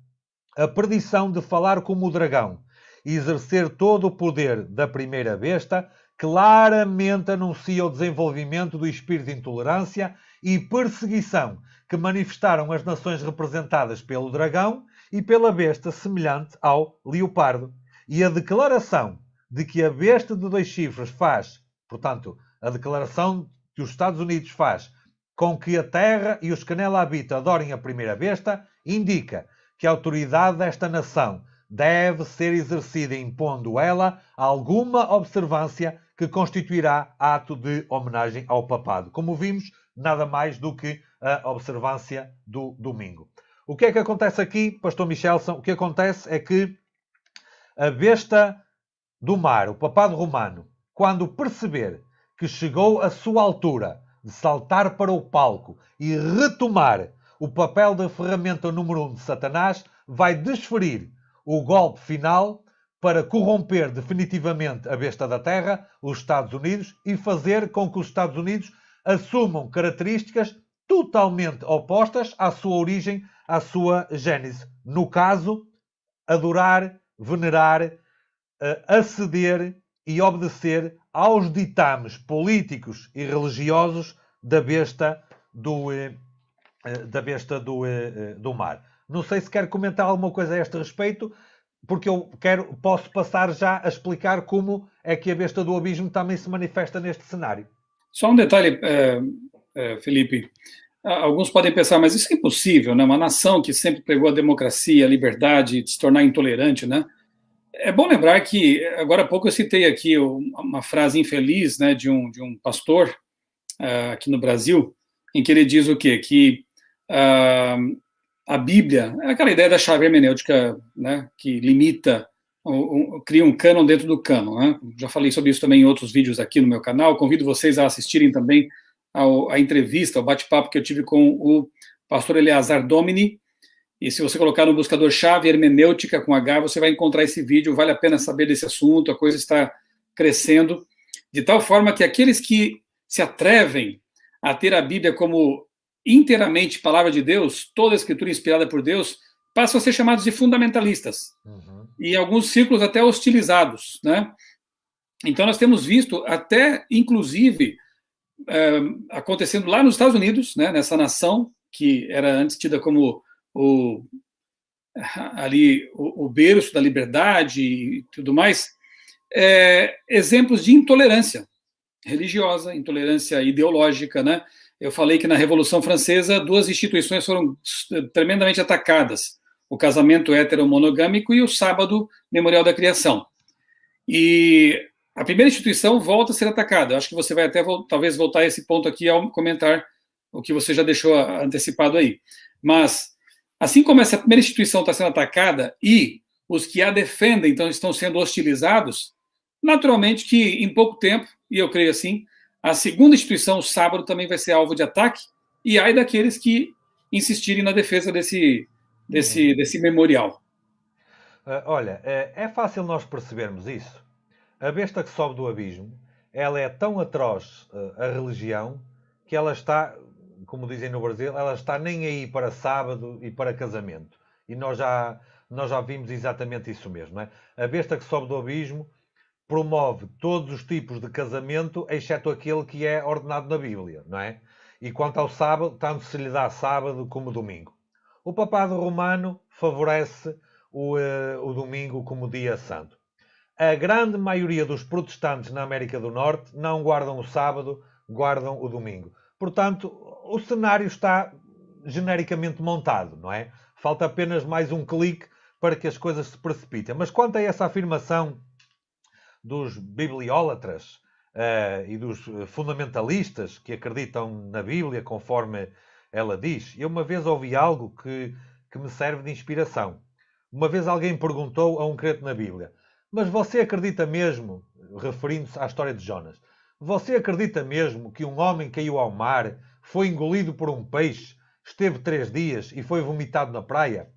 A perdição de falar como o dragão e exercer todo o poder da primeira besta claramente anuncia o desenvolvimento do espírito de intolerância e perseguição que manifestaram as nações representadas pelo dragão e pela besta semelhante ao leopardo. E a declaração de que a besta de 2 chifres faz, portanto, a declaração que os Estados Unidos faz com que a terra e os que nela habitam adorem a primeira besta, indica que a autoridade desta nação deve ser exercida impondo ela alguma observância que constituirá ato de homenagem ao papado. Como vimos, nada mais do que a observância do domingo. O que é que acontece aqui, pastor Michelson? O que acontece é que a besta do mar, o papado romano, quando perceber que chegou a sua altura de saltar para o palco e retomar o papel da ferramenta número 1 de Satanás, vai desferir o golpe final para corromper definitivamente a besta da terra, os Estados Unidos, e fazer com que os Estados Unidos assumam características totalmente opostas à sua origem, à sua gênese. No caso, adorar, venerar, aceder e obedecer aos ditames políticos e religiosos da besta do mar. Não sei se quer comentar alguma coisa a este respeito, porque posso passar já a explicar como é que a besta do abismo também se manifesta neste cenário. Só um detalhe, Felipe. Alguns podem pensar, mas isso é impossível, né? Uma nação que sempre pregou a democracia, a liberdade, de se tornar intolerante, né? É bom lembrar que, agora há pouco eu citei aqui uma frase infeliz, né, de um pastor aqui no Brasil, em que ele diz o quê? Que a Bíblia é aquela ideia da chave hermenêutica, né, que limita, cria um cânon dentro do cânon, né? Já falei sobre isso também em outros vídeos aqui no meu canal. Convido vocês a assistirem também a entrevista, o bate-papo que eu tive com o pastor Eleazar Domini. E se você colocar no buscador chave hermenêutica com H, você vai encontrar esse vídeo. Vale a pena saber desse assunto, a coisa está crescendo, de tal forma que aqueles que se atrevem a ter a Bíblia como inteiramente palavra de Deus, toda a escritura inspirada por Deus, passam a ser chamados de fundamentalistas. Uhum. E em alguns círculos até hostilizados, né? Então nós temos visto até, inclusive, acontecendo lá nos Estados Unidos, né, nessa nação que era antes tida como o berço da liberdade e tudo mais, exemplos de intolerância religiosa, intolerância ideológica, né? Eu falei que na Revolução Francesa 2 instituições foram tremendamente atacadas: o casamento heteromonogâmico e o sábado memorial da criação. E a primeira instituição volta a ser atacada. Eu acho que você vai até talvez voltar a esse ponto aqui ao comentar o que você já deixou antecipado aí. Mas, assim como essa primeira instituição está sendo atacada e os que a defendem então estão sendo hostilizados, naturalmente que em pouco tempo, e eu creio assim, a segunda instituição, o sábado, também vai ser alvo de ataque, e ai daqueles que insistirem na defesa desse memorial. Olha, é fácil nós percebermos isso. A besta que sobe do abismo, ela é tão atroz a religião que ela está, como dizem no Brasil, ela está nem aí para sábado e para casamento. E nós já vimos exatamente isso mesmo. Não é? A besta que sobe do abismo promove todos os tipos de casamento, exceto aquele que é ordenado na Bíblia, não é? E quanto ao sábado, tanto se lhe dá sábado como domingo. O papado romano favorece o domingo como dia santo. A grande maioria dos protestantes na América do Norte não guardam o sábado, guardam o domingo. Portanto, o cenário está genericamente montado, não é? Falta apenas mais um clique para que as coisas se precipitem. Mas quanto a essa afirmação dos bibliólatras e dos fundamentalistas que acreditam na Bíblia conforme ela diz, eu uma vez ouvi algo que me serve de inspiração. Uma vez alguém perguntou a um crente na Bíblia: mas você acredita mesmo, referindo-se à história de Jonas, você acredita mesmo que um homem caiu ao mar, foi engolido por um peixe, esteve 3 dias e foi vomitado na praia?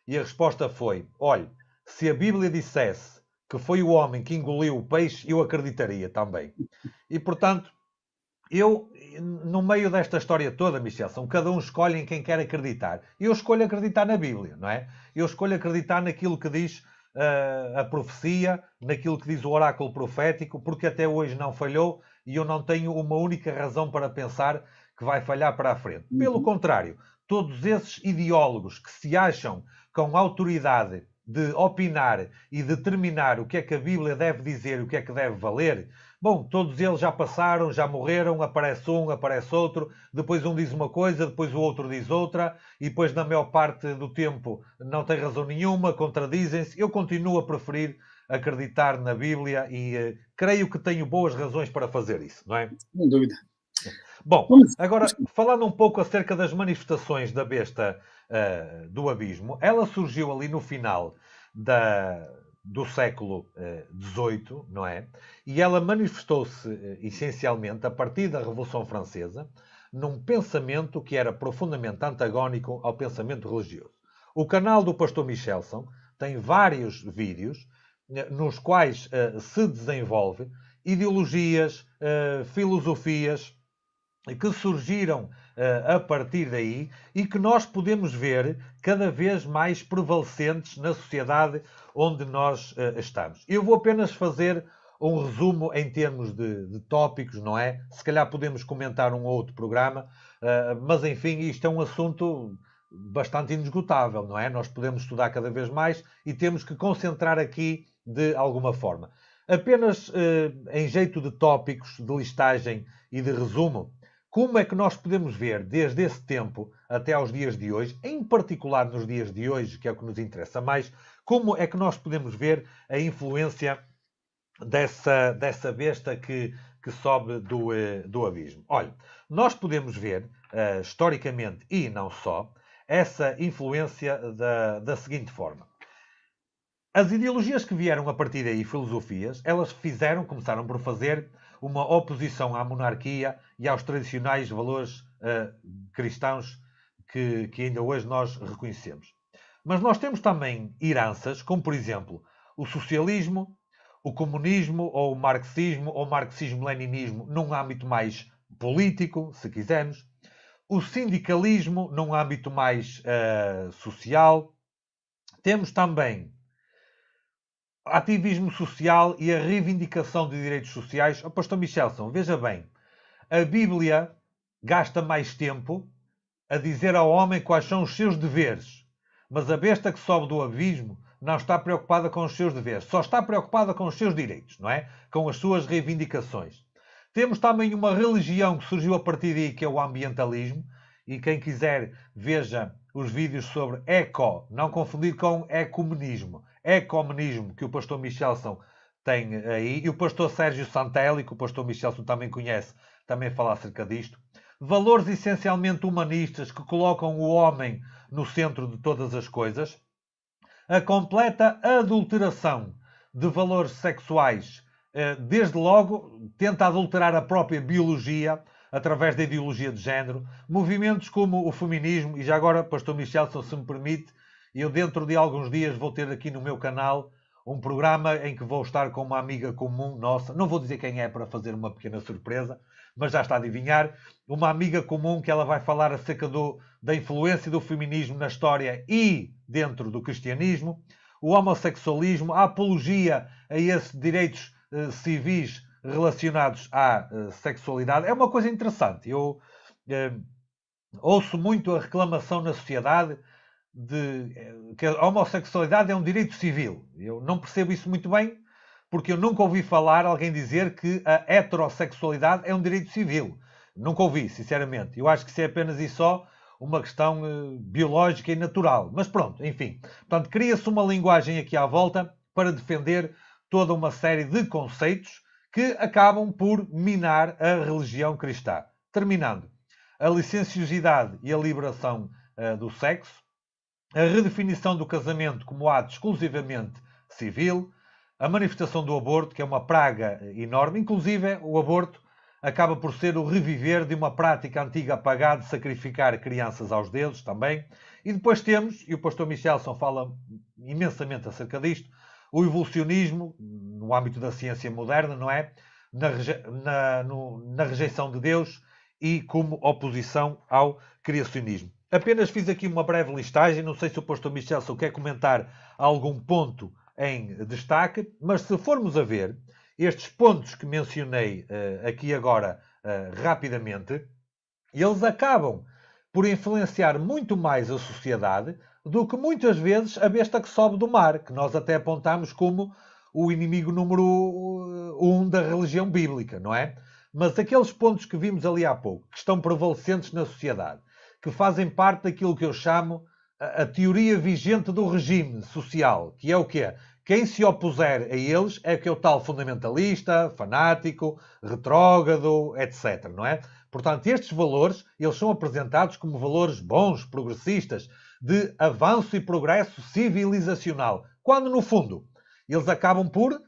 E a resposta foi: olhe, se a Bíblia dissesse que foi o homem que engoliu o peixe, eu acreditaria também. E, portanto, eu, no meio desta história toda, Michelson, cada um escolhe em quem quer acreditar. Eu escolho acreditar na Bíblia, não é? Eu escolho acreditar naquilo que diz a profecia, naquilo que diz o oráculo profético, porque até hoje não falhou e eu não tenho uma única razão para pensar que vai falhar para a frente. Pelo contrário, todos esses ideólogos que se acham com autoridade de opinar e determinar o que é que a Bíblia deve dizer e o que é que deve valer, bom, todos eles já passaram, já morreram, aparece um, aparece outro, depois um diz uma coisa, depois o outro diz outra, e depois na maior parte do tempo não tem razão nenhuma, contradizem-se. Eu continuo a preferir acreditar na Bíblia e creio que tenho boas razões para fazer isso, não é? Sem dúvida. Bom, agora, falando um pouco acerca das manifestações da besta do abismo, ela surgiu ali no final do século XVIII, não é? E ela manifestou-se essencialmente a partir da Revolução Francesa, num pensamento que era profundamente antagónico ao pensamento religioso. O canal do Pastor Michelson tem vários vídeos nos quais se desenvolve ideologias, filosofias que surgiram a partir daí e que nós podemos ver cada vez mais prevalecentes na sociedade onde nós estamos. Eu vou apenas fazer um resumo em termos de tópicos, não é? Se calhar podemos comentar um ou outro programa, mas enfim, isto é um assunto bastante inesgotável, não é? Nós podemos estudar cada vez mais e temos que concentrar aqui de alguma forma. Apenas em jeito de tópicos, de listagem e de resumo, como é que nós podemos ver, desde esse tempo até aos dias de hoje, em particular nos dias de hoje, que é o que nos interessa mais, como é que nós podemos ver a influência dessa besta que sobe do abismo? Olha, nós podemos ver, historicamente e não só, essa influência da seguinte forma. As ideologias que vieram a partir daí, filosofias, elas começaram por fazer uma oposição à monarquia e aos tradicionais valores cristãos que ainda hoje nós reconhecemos. Mas nós temos também heranças, como por exemplo o socialismo, o comunismo ou o marxismo-leninismo num âmbito mais político, se quisermos, o sindicalismo num âmbito mais social. Temos também ativismo social e a reivindicação de direitos sociais. Oh, Pastor Michelson, veja bem, a Bíblia gasta mais tempo a dizer ao homem quais são os seus deveres, mas a besta que sobe do abismo não está preocupada com os seus deveres, só está preocupada com os seus direitos, não é? Com as suas reivindicações. Temos também uma religião que surgiu a partir daí, que é o ambientalismo, e quem quiser veja os vídeos sobre eco, não confundir com ecumenismo. Ecumenismo, que o pastor Michelson tem aí, e o pastor Sérgio Santelli, que o pastor Michelson também conhece, também fala acerca disto. Valores essencialmente humanistas que colocam o homem no centro de todas as coisas. A completa adulteração de valores sexuais, desde logo, tenta adulterar a própria biologia através da ideologia de género. Movimentos como o feminismo, e já agora, pastor Michelson, se me permite, eu dentro de alguns dias vou ter aqui no meu canal um programa em que vou estar com uma amiga comum nossa, não vou dizer quem é para fazer uma pequena surpresa, mas já está a adivinhar, uma amiga comum que ela vai falar acerca da influência do feminismo na história e dentro do cristianismo, o homossexualismo, a apologia a esses direitos civis relacionados à sexualidade. É uma coisa interessante. Eu ouço muito a reclamação na sociedade de que a homossexualidade é um direito civil. Eu não percebo isso muito bem, porque eu nunca ouvi falar alguém dizer que a heterossexualidade é um direito civil. Nunca ouvi, sinceramente. Eu acho que isso é apenas e só uma questão biológica e natural. Mas pronto, enfim. Portanto, cria-se uma linguagem aqui à volta para defender toda uma série de conceitos que acabam por minar a religião cristã. Terminando, a licenciosidade e a liberação do sexo, a redefinição do casamento como ato exclusivamente civil, a manifestação do aborto, que é uma praga enorme, inclusive o aborto acaba por ser o reviver de uma prática antiga apagada de sacrificar crianças aos deuses também. E depois temos, e o pastor Michelson fala imensamente acerca disto, o evolucionismo, no âmbito da ciência moderna, não é? Na rejeição de Deus e como oposição ao criacionismo. Apenas fiz aqui uma breve listagem, não sei se o pastor Michelson quer comentar algum ponto em destaque, mas se formos a ver, estes pontos que mencionei aqui agora rapidamente, eles acabam por influenciar muito mais a sociedade do que muitas vezes a besta que sobe do mar, que nós até apontamos como o inimigo número 1 da religião bíblica, não é? Mas aqueles pontos que vimos ali há pouco, que estão prevalecentes na sociedade, que fazem parte daquilo que eu chamo a teoria vigente do regime social, que é o quê? Quem se opuser a eles é que é o tal fundamentalista, fanático, retrógrado, etc. Não é? Portanto, estes valores, eles são apresentados como valores bons, progressistas, de avanço e progresso civilizacional, quando, no fundo, eles acabam por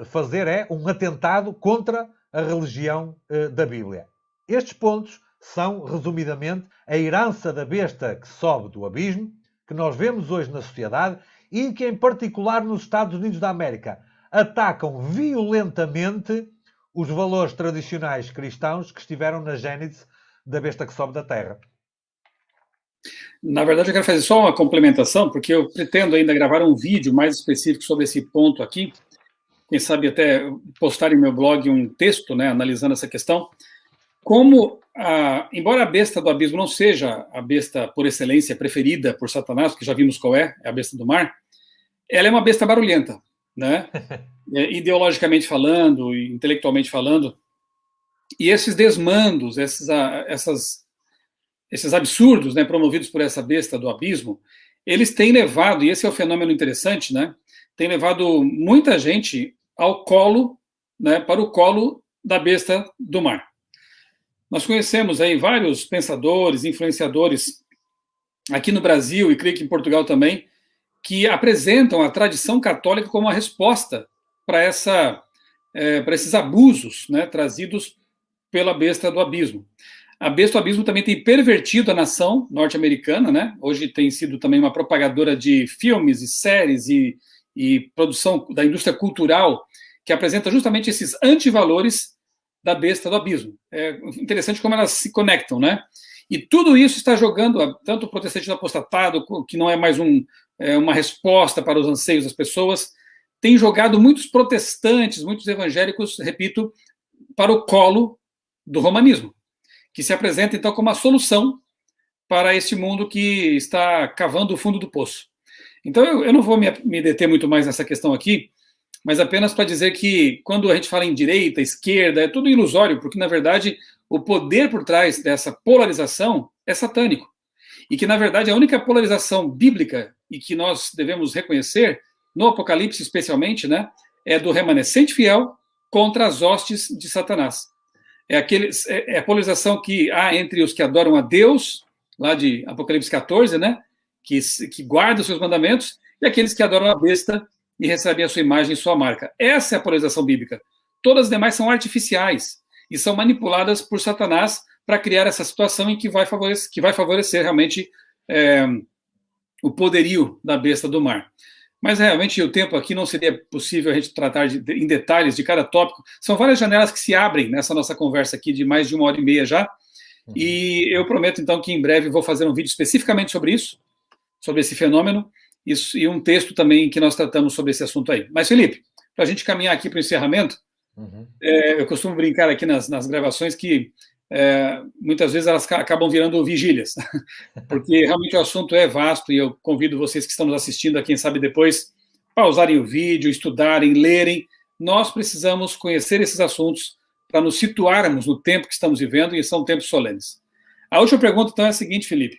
fazer um atentado contra a religião da Bíblia. Estes pontos são, resumidamente, a herança da besta que sobe do abismo, que nós vemos hoje na sociedade e que, em particular nos Estados Unidos da América, atacam violentamente os valores tradicionais cristãos que estiveram na gênese da besta que sobe da terra. Na verdade, eu quero fazer só uma complementação, porque eu pretendo ainda gravar um vídeo mais específico sobre esse ponto aqui, quem sabe até postar em meu blog um texto, né, analisando essa questão. Como, embora a besta do abismo não seja a besta por excelência preferida por Satanás, porque já vimos qual é a besta do mar, ela é uma besta barulhenta, né? Ideologicamente falando, intelectualmente falando, e esses desmandos, esses absurdos, né, promovidos por essa besta do abismo, eles têm levado, e esse é o fenômeno interessante, né, tem levado muita gente ao colo, né, para o colo da besta do mar. Nós conhecemos aí vários pensadores, influenciadores aqui no Brasil e creio que em Portugal também, que apresentam a tradição católica como uma resposta para esses abusos, né, trazidos pela besta do abismo. A besta do abismo também tem pervertido a nação norte-americana, né? Hoje tem sido também uma propagadora de filmes e séries e produção da indústria cultural que apresenta justamente esses antivalores da besta do abismo. É interessante como elas se conectam, né? E tudo isso está jogando tanto o protestante apostatado, que não é mais uma resposta para os anseios das pessoas, tem jogado muitos protestantes, muitos evangélicos, repito, para o colo do romanismo, que se apresenta então como a solução para este mundo que está cavando o fundo do poço. Então eu não vou me deter muito mais nessa questão aqui, mas apenas para dizer que quando a gente fala em direita, esquerda, é tudo ilusório, porque na verdade o poder por trás dessa polarização é satânico. E que na verdade a única polarização bíblica e que nós devemos reconhecer, no Apocalipse especialmente, né, é do remanescente fiel contra as hostes de Satanás. É a polarização que há entre os que adoram a Deus, lá de Apocalipse 14, né, que guardam os seus mandamentos, e aqueles que adoram a besta e recebem a sua imagem e sua marca. Essa é a polarização bíblica. Todas as demais são artificiais e são manipuladas por Satanás para criar essa situação em que vai favorecer realmente o poderio da besta do mar. Mas realmente o tempo aqui não seria possível a gente tratar em detalhes de cada tópico. São várias janelas que se abrem nessa nossa conversa aqui de mais de 1h30 já. Uhum. E eu prometo então que em breve vou fazer um vídeo especificamente sobre isso, sobre esse fenômeno, e um texto também que nós tratamos sobre esse assunto aí. Mas, Felipe, para a gente caminhar aqui para o encerramento, eu costumo brincar aqui nas gravações que muitas vezes elas acabam virando vigílias, porque realmente o assunto é vasto e eu convido vocês que estão nos assistindo a quem sabe depois pausarem o vídeo, estudarem, lerem. Nós precisamos conhecer esses assuntos para nos situarmos no tempo que estamos vivendo e são tempos solenes. A última pergunta então é a seguinte, Felipe: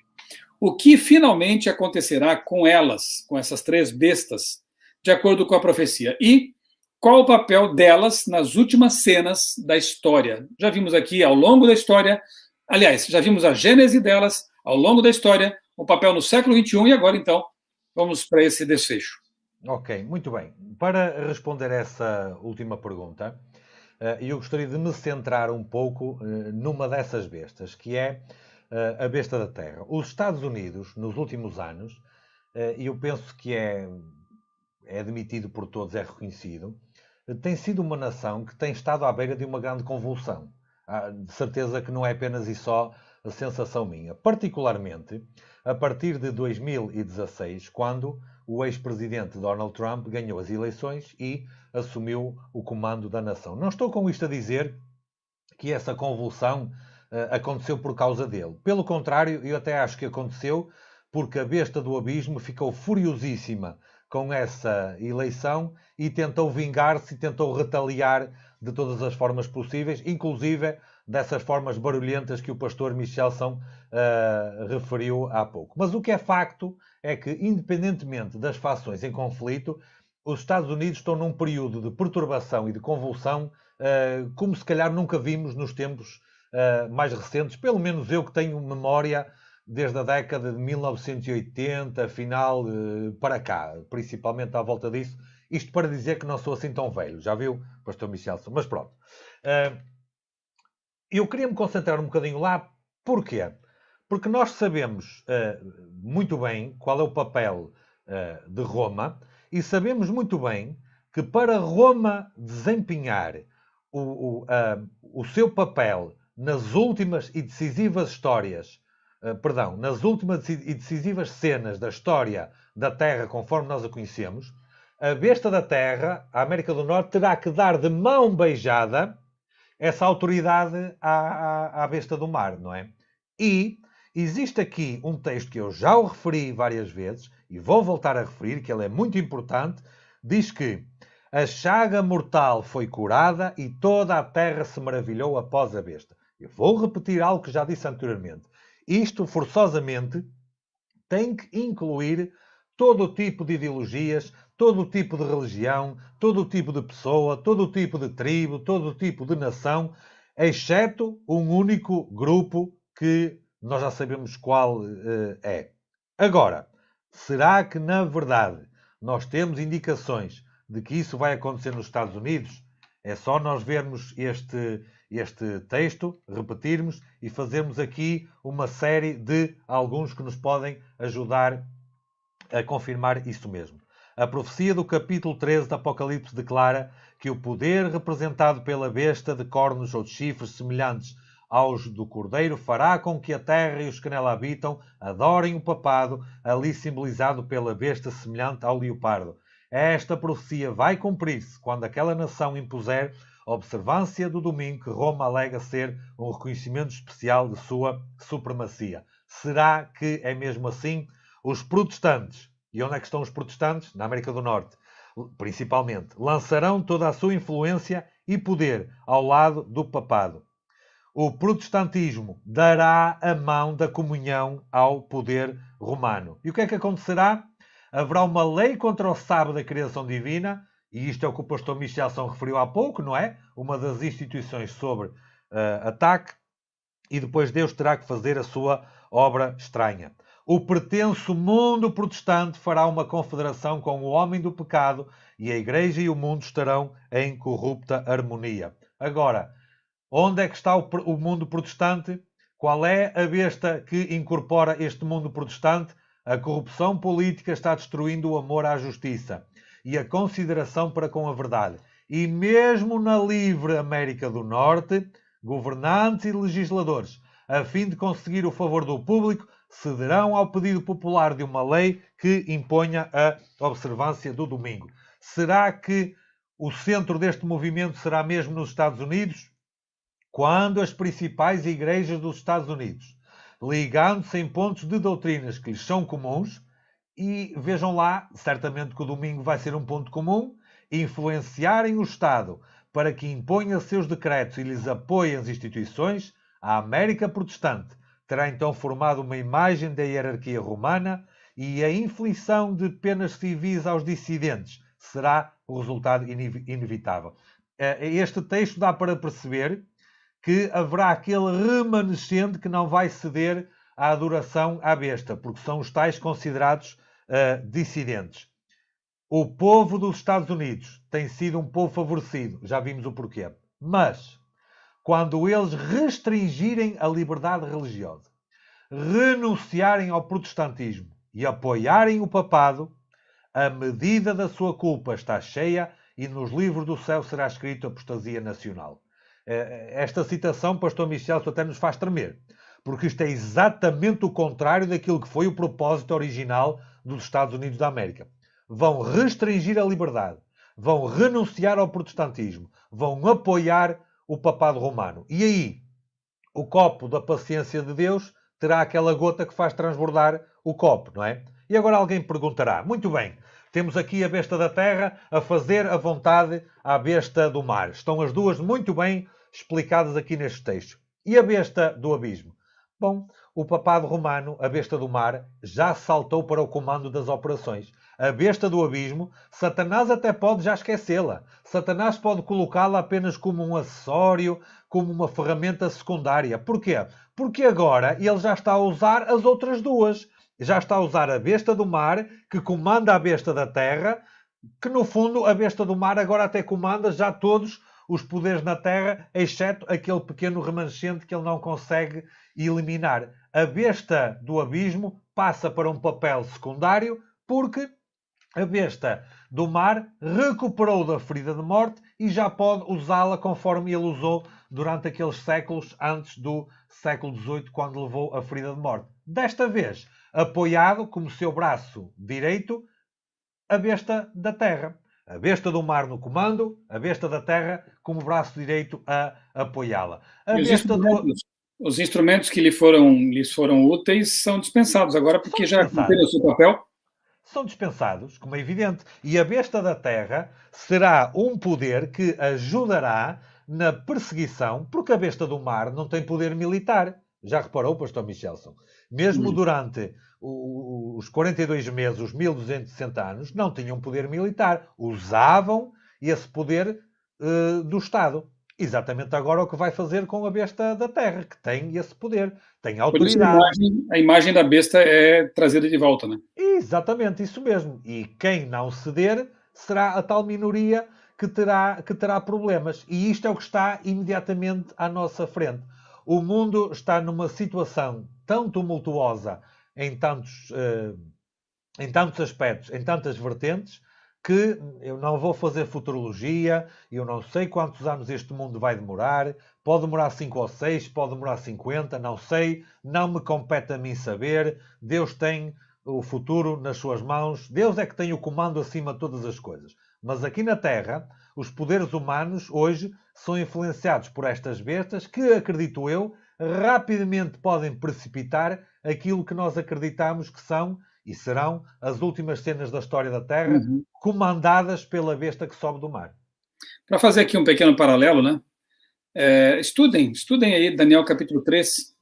o que finalmente acontecerá com elas, com essas 3 bestas, de acordo com a profecia? E qual o papel delas nas últimas cenas da história? Já vimos aqui ao longo da história, aliás, já vimos a gênese delas ao longo da história, o papel no século XXI, e agora, então, vamos para esse desfecho. Ok, muito bem. Para responder essa última pergunta, eu gostaria de me centrar um pouco numa dessas bestas, que é a besta da Terra. Os Estados Unidos, nos últimos anos, e eu penso que é admitido por todos, é reconhecido, tem sido uma nação que tem estado à beira de uma grande convulsão. De certeza que não é apenas e só a sensação minha. Particularmente a partir de 2016, quando o ex-presidente Donald Trump ganhou as eleições e assumiu o comando da nação. Não estou com isto a dizer que essa convulsão aconteceu por causa dele. Pelo contrário, eu até acho que aconteceu porque a besta do abismo ficou furiosíssima com essa eleição e tentou vingar-se, tentou retaliar de todas as formas possíveis, inclusive dessas formas barulhentas que o pastor Michelson referiu há pouco. Mas o que é facto é que, independentemente das fações em conflito, os Estados Unidos estão num período de perturbação e de convulsão como se calhar nunca vimos nos tempos mais recentes, pelo menos eu que tenho memória desde a década de 1980, final para cá, principalmente à volta disso. Isto para dizer que não sou assim tão velho, já viu, pastor Michelson? Mas pronto. Eu queria me concentrar um bocadinho lá. Porquê? Porque nós sabemos muito bem qual é o papel de Roma e sabemos muito bem que para Roma desempenhar o seu papel nas últimas e decisivas nas últimas e decisivas cenas da história da Terra, conforme nós a conhecemos, a besta da Terra, a América do Norte, terá que dar de mão beijada essa autoridade à besta do mar, não é? E existe aqui um texto que eu já o referi várias vezes, e vou voltar a referir, que ele é muito importante, diz que a chaga mortal foi curada e toda a terra se maravilhou após a besta. Eu vou repetir algo que já disse anteriormente. Isto, forçosamente, tem que incluir todo o tipo de ideologias, todo o tipo de religião, todo o tipo de pessoa, todo o tipo de tribo, todo o tipo de nação, exceto um único grupo que nós já sabemos qual é. Agora, será que, na verdade, nós temos indicações de que isso vai acontecer nos Estados Unidos? É só nós vermos este texto, repetirmos e fazermos aqui uma série de alguns que nos podem ajudar a confirmar isso mesmo. A profecia do capítulo 13 do Apocalipse declara que o poder representado pela besta de cornos ou de chifres semelhantes aos do cordeiro fará com que a terra e os que nela habitam adorem o papado, ali simbolizado pela besta semelhante ao leopardo. Esta profecia vai cumprir-se quando aquela nação impuser a observância do domingo que Roma alega ser um reconhecimento especial de sua supremacia. Será que é mesmo assim? Os protestantes, e onde é que estão os protestantes? Na América do Norte, principalmente, lançarão toda a sua influência e poder ao lado do papado. O protestantismo dará a mão da comunhão ao poder romano. E o que é que acontecerá? Haverá uma lei contra o sábado da criação divina, e isto é o que o pastor Michelson referiu há pouco, não é? Uma das instituições sobre ataque, e depois Deus terá que fazer a sua obra estranha. O pretenso mundo protestante fará uma confederação com o homem do pecado e a igreja e o mundo estarão em corrupta harmonia. Agora, onde é que está o mundo protestante? Qual é a besta que incorpora este mundo protestante? A corrupção política está destruindo o amor à justiça e a consideração para com a verdade. E mesmo na livre América do Norte, governantes e legisladores, a fim de conseguir o favor do público, cederão ao pedido popular de uma lei que imponha a observância do domingo. Será que o centro deste movimento será mesmo nos Estados Unidos? Quando as principais igrejas dos Estados Unidos, ligando-se em pontos de doutrinas que lhes são comuns, e vejam lá, certamente que o domingo vai ser um ponto comum, influenciarem o Estado para que imponha seus decretos e lhes apoie as instituições, a América protestante terá então formado uma imagem da hierarquia romana e a inflição de penas civis aos dissidentes será o resultado inevitável. Este texto dá para perceber que haverá aquele remanescente que não vai ceder à adoração à besta, porque são os tais considerados dissidentes. O povo dos Estados Unidos tem sido um povo favorecido, já vimos o porquê. Mas, quando eles restringirem a liberdade religiosa, renunciarem ao protestantismo e apoiarem o papado, a medida da sua culpa está cheia e nos livros do céu será escrito apostasia nacional. Esta citação, pastor Michel, até nos faz tremer, porque isto é exatamente o contrário daquilo que foi o propósito original dos Estados Unidos da América. Vão restringir a liberdade, vão renunciar ao protestantismo, vão apoiar o papado romano. E aí, o copo da paciência de Deus terá aquela gota que faz transbordar o copo, não é? E agora alguém perguntará, muito bem, temos aqui a besta da terra a fazer a vontade à besta do mar. Estão as duas muito bem explicadas aqui neste texto. E a besta do abismo? Bom, o papado romano, a besta do mar, já saltou para o comando das operações. A besta do abismo, Satanás até pode já esquecê-la. Satanás pode colocá-la apenas como um acessório, como uma ferramenta secundária. Porquê? Porque agora ele já está a usar as outras duas. Já está a usar a besta do mar, que comanda a besta da terra, que no fundo a besta do mar agora até comanda já todos os poderes na terra, exceto aquele pequeno remanescente que ele não consegue eliminar. A besta do abismo passa para um papel secundário, porque a besta do mar recuperou da ferida de morte e já pode usá-la conforme ele usou durante aqueles séculos antes do século XVIII, quando levou a ferida de morte. Desta vez, apoiado como seu braço direito, a besta da terra. A besta do mar no comando, a besta da terra como braço direito a apoiá-la. Os instrumentos que lhes foram úteis são dispensados agora, porque já cumpriram o seu papel. São dispensados, como é evidente. E a besta da terra será um poder que ajudará na perseguição, porque a besta do mar não tem poder militar. Já reparou, pastor Michelson? Mesmo durante os 42 meses, os 1260 anos, não tinham poder militar. Usavam esse poder do Estado. Exatamente agora o que vai fazer com a besta da terra, que tem esse poder, tem autoridade. Por isso a imagem da besta é trazida de volta, né? Exatamente, isso mesmo. E quem não ceder será a tal minoria que terá problemas. E isto é o que está imediatamente à nossa frente. O mundo está numa situação tão tumultuosa em tantos aspectos, em tantas vertentes, que eu não vou fazer futurologia, eu não sei quantos anos este mundo vai demorar, pode demorar 5 ou 6, pode demorar 50, não sei, não me compete a mim saber, Deus tem o futuro nas suas mãos, Deus é que tem o comando acima de todas as coisas. Mas aqui na Terra, os poderes humanos hoje são influenciados por estas bestas que, acredito eu, rapidamente podem precipitar aquilo que nós acreditamos que são e serão as últimas cenas da história da Terra, comandadas pela besta que sobe do mar. Para fazer aqui um pequeno paralelo, né? Estudem aí Daniel capítulo 3.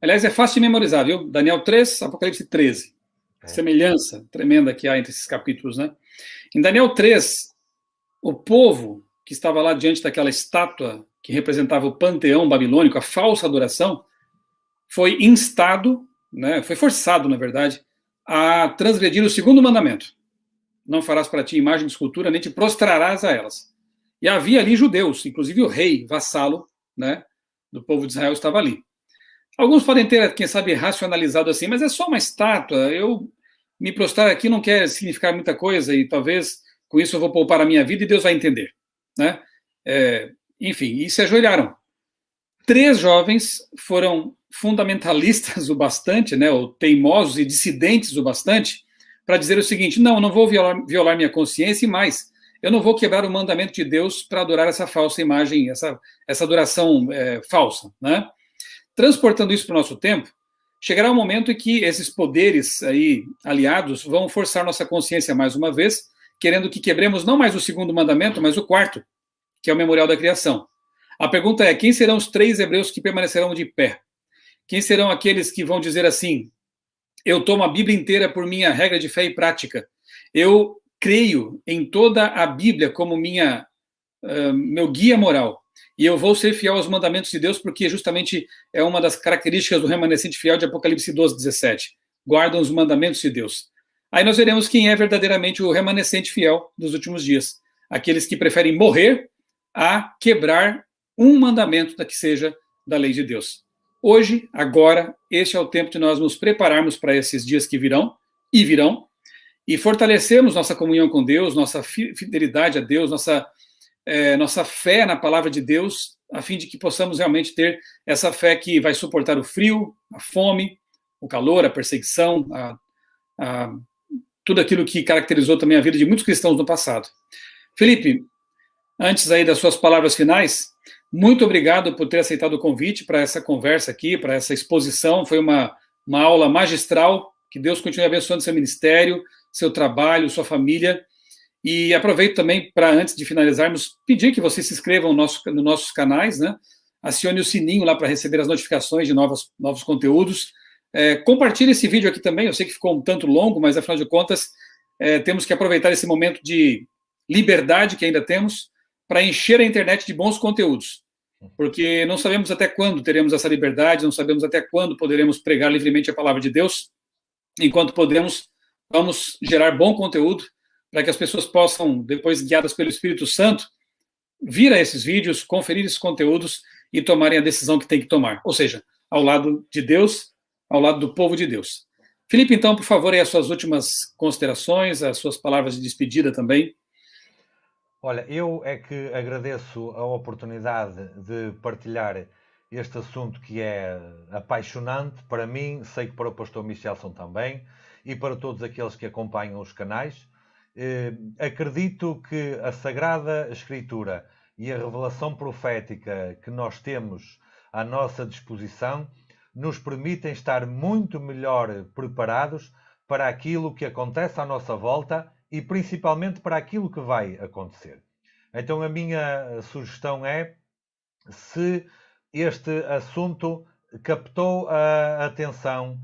Aliás, é fácil de memorizar, viu? Daniel 3, Apocalipse 13. Semelhança tremenda que há entre esses capítulos, né? Em Daniel 3, o povo que estava lá diante daquela estátua que representava o panteão babilônico, a falsa adoração, foi instado, né? Foi forçado, na verdade, a transgredir o segundo mandamento. Não farás para ti imagem de escultura, nem te prostrarás a elas. E havia ali judeus, inclusive o rei, vassalo, né, do povo de Israel, estava ali. Alguns podem ter, quem sabe, racionalizado assim, mas é só uma estátua, eu me prostrar aqui não quer significar muita coisa, e talvez com isso eu vou poupar a minha vida e Deus vai entender. Né? Enfim, e se ajoelharam. 3 jovens foram fundamentalistas o bastante, né, ou teimosos e dissidentes o bastante, para dizer o seguinte: não vou violar minha consciência, e mais, eu não vou quebrar o mandamento de Deus para adorar essa falsa imagem, essa adoração falsa. Né? Transportando isso para o nosso tempo, chegará um momento em que esses poderes aí aliados vão forçar nossa consciência mais uma vez, querendo que quebremos não mais o segundo mandamento, mas o 4º, que é o memorial da criação. A pergunta é: quem serão os 3 hebreus que permanecerão de pé? Quem serão aqueles que vão dizer assim: eu tomo a Bíblia inteira por minha regra de fé e prática, eu creio em toda a Bíblia como meu guia moral, e eu vou ser fiel aos mandamentos de Deus, porque justamente é uma das características do remanescente fiel de Apocalipse 12, 17. Guardam os mandamentos de Deus. Aí nós veremos quem é verdadeiramente o remanescente fiel dos últimos dias. Aqueles que preferem morrer a quebrar um mandamento da que seja da lei de Deus. Hoje, agora, este é o tempo de nós nos prepararmos para esses dias que virão, e fortalecermos nossa comunhão com Deus, nossa fidelidade a Deus, nossa fé na palavra de Deus, a fim de que possamos realmente ter essa fé que vai suportar o frio, a fome, o calor, a perseguição, tudo aquilo que caracterizou também a vida de muitos cristãos no passado. Felipe, antes aí das suas palavras finais, muito obrigado por ter aceitado o convite para essa conversa aqui, para essa exposição. Foi uma aula magistral. Que Deus continue abençoando seu ministério, seu trabalho, sua família. E aproveito também para, antes de finalizarmos, pedir que vocês se inscrevam nos nossos canais, né? Acione o sininho lá para receber as notificações de novos conteúdos. Compartilhe esse vídeo aqui também. Eu sei que ficou um tanto longo, mas afinal de contas, temos que aproveitar esse momento de liberdade que ainda temos para encher a internet de bons conteúdos, porque não sabemos até quando teremos essa liberdade, não sabemos até quando poderemos pregar livremente a palavra de Deus. Enquanto podemos, vamos gerar bom conteúdo para que as pessoas possam, depois guiadas pelo Espírito Santo, vir a esses vídeos, conferir esses conteúdos e tomarem a decisão que tem que tomar, ou seja, ao lado de Deus, ao lado do povo de Deus. Felipe, então, por favor, aí as suas últimas considerações, as suas palavras de despedida também. Olha, eu é que agradeço a oportunidade de partilhar este assunto que é apaixonante para mim, sei que para o pastor Michelson também, e para todos aqueles que acompanham os canais. Acredito que a Sagrada Escritura e a revelação profética que nós temos à nossa disposição nos permitem estar muito melhor preparados para aquilo que acontece à nossa volta e principalmente para aquilo que vai acontecer. Então a minha sugestão é, se este assunto captou a atenção,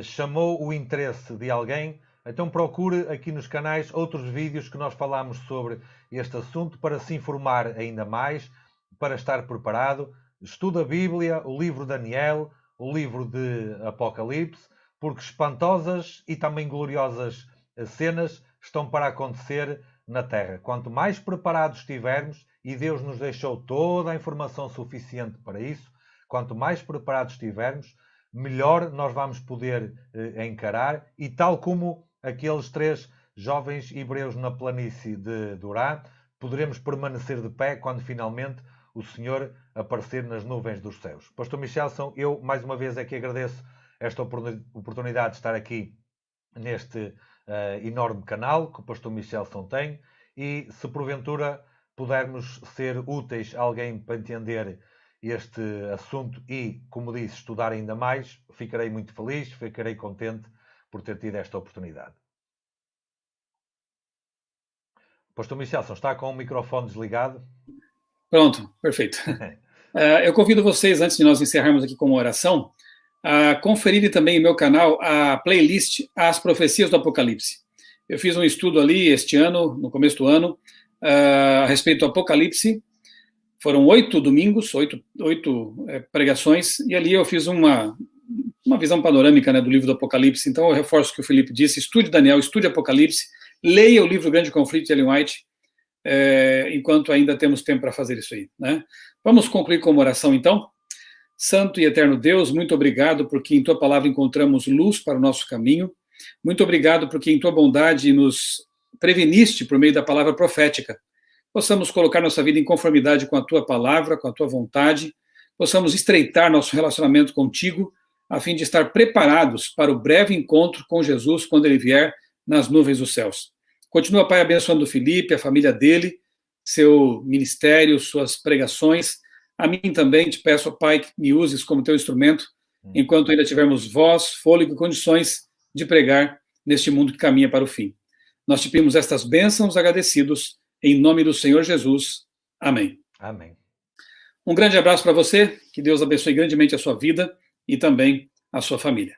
chamou o interesse de alguém, então procure aqui nos canais outros vídeos que nós falamos sobre este assunto para se informar ainda mais, para estar preparado. Estuda a Bíblia, o livro de Daniel, o livro de Apocalipse, porque espantosas e também gloriosas cenas estão para acontecer na Terra. Quanto mais preparados estivermos, e Deus nos deixou toda a informação suficiente para isso, quanto mais preparados estivermos, melhor nós vamos poder encarar, e tal como aqueles 3 jovens hebreus na planície de Durá, poderemos permanecer de pé quando finalmente o Senhor aparecer nas nuvens dos céus. Pastor Michelson, eu mais uma vez é que agradeço esta oportunidade de estar aqui neste enorme canal que o pastor Michelson tem, e se porventura pudermos ser úteis a alguém para entender este assunto e, como disse, estudar ainda mais, ficarei muito feliz, ficarei contente por ter tido esta oportunidade. Pastor Michelson, está com o microfone desligado? Pronto, perfeito. Eu convido vocês, antes de nós encerrarmos aqui com uma oração, a conferirem também no meu canal a playlist As Profecias do Apocalipse. Eu fiz um estudo ali este ano, no começo do ano, a respeito do Apocalipse. Foram 8 domingos, 8 pregações, e ali eu fiz uma visão panorâmica, né, do livro do Apocalipse. Então eu reforço o que o Felipe disse: estude Daniel, estude Apocalipse, leia o livro Grande Conflito de Ellen White, enquanto ainda temos tempo para fazer isso aí, né? Vamos concluir com uma oração, então. Santo e eterno Deus, muito obrigado porque em Tua palavra encontramos luz para o nosso caminho. Muito obrigado porque em Tua bondade nos preveniste por meio da palavra profética. Possamos colocar nossa vida em conformidade com a Tua palavra, com a Tua vontade. Possamos estreitar nosso relacionamento contigo, a fim de estar preparados para o breve encontro com Jesus quando Ele vier nas nuvens dos céus. Continua, Pai, abençoando o Felipe, a família dele, seu ministério, suas pregações. A mim também te peço, Pai, que me uses como teu instrumento, enquanto ainda tivermos voz, fôlego e condições de pregar neste mundo que caminha para o fim. Nós te pedimos estas bênçãos agradecidos, em nome do Senhor Jesus. Amém. Amém. Um grande abraço para você, que Deus abençoe grandemente a sua vida e também a sua família.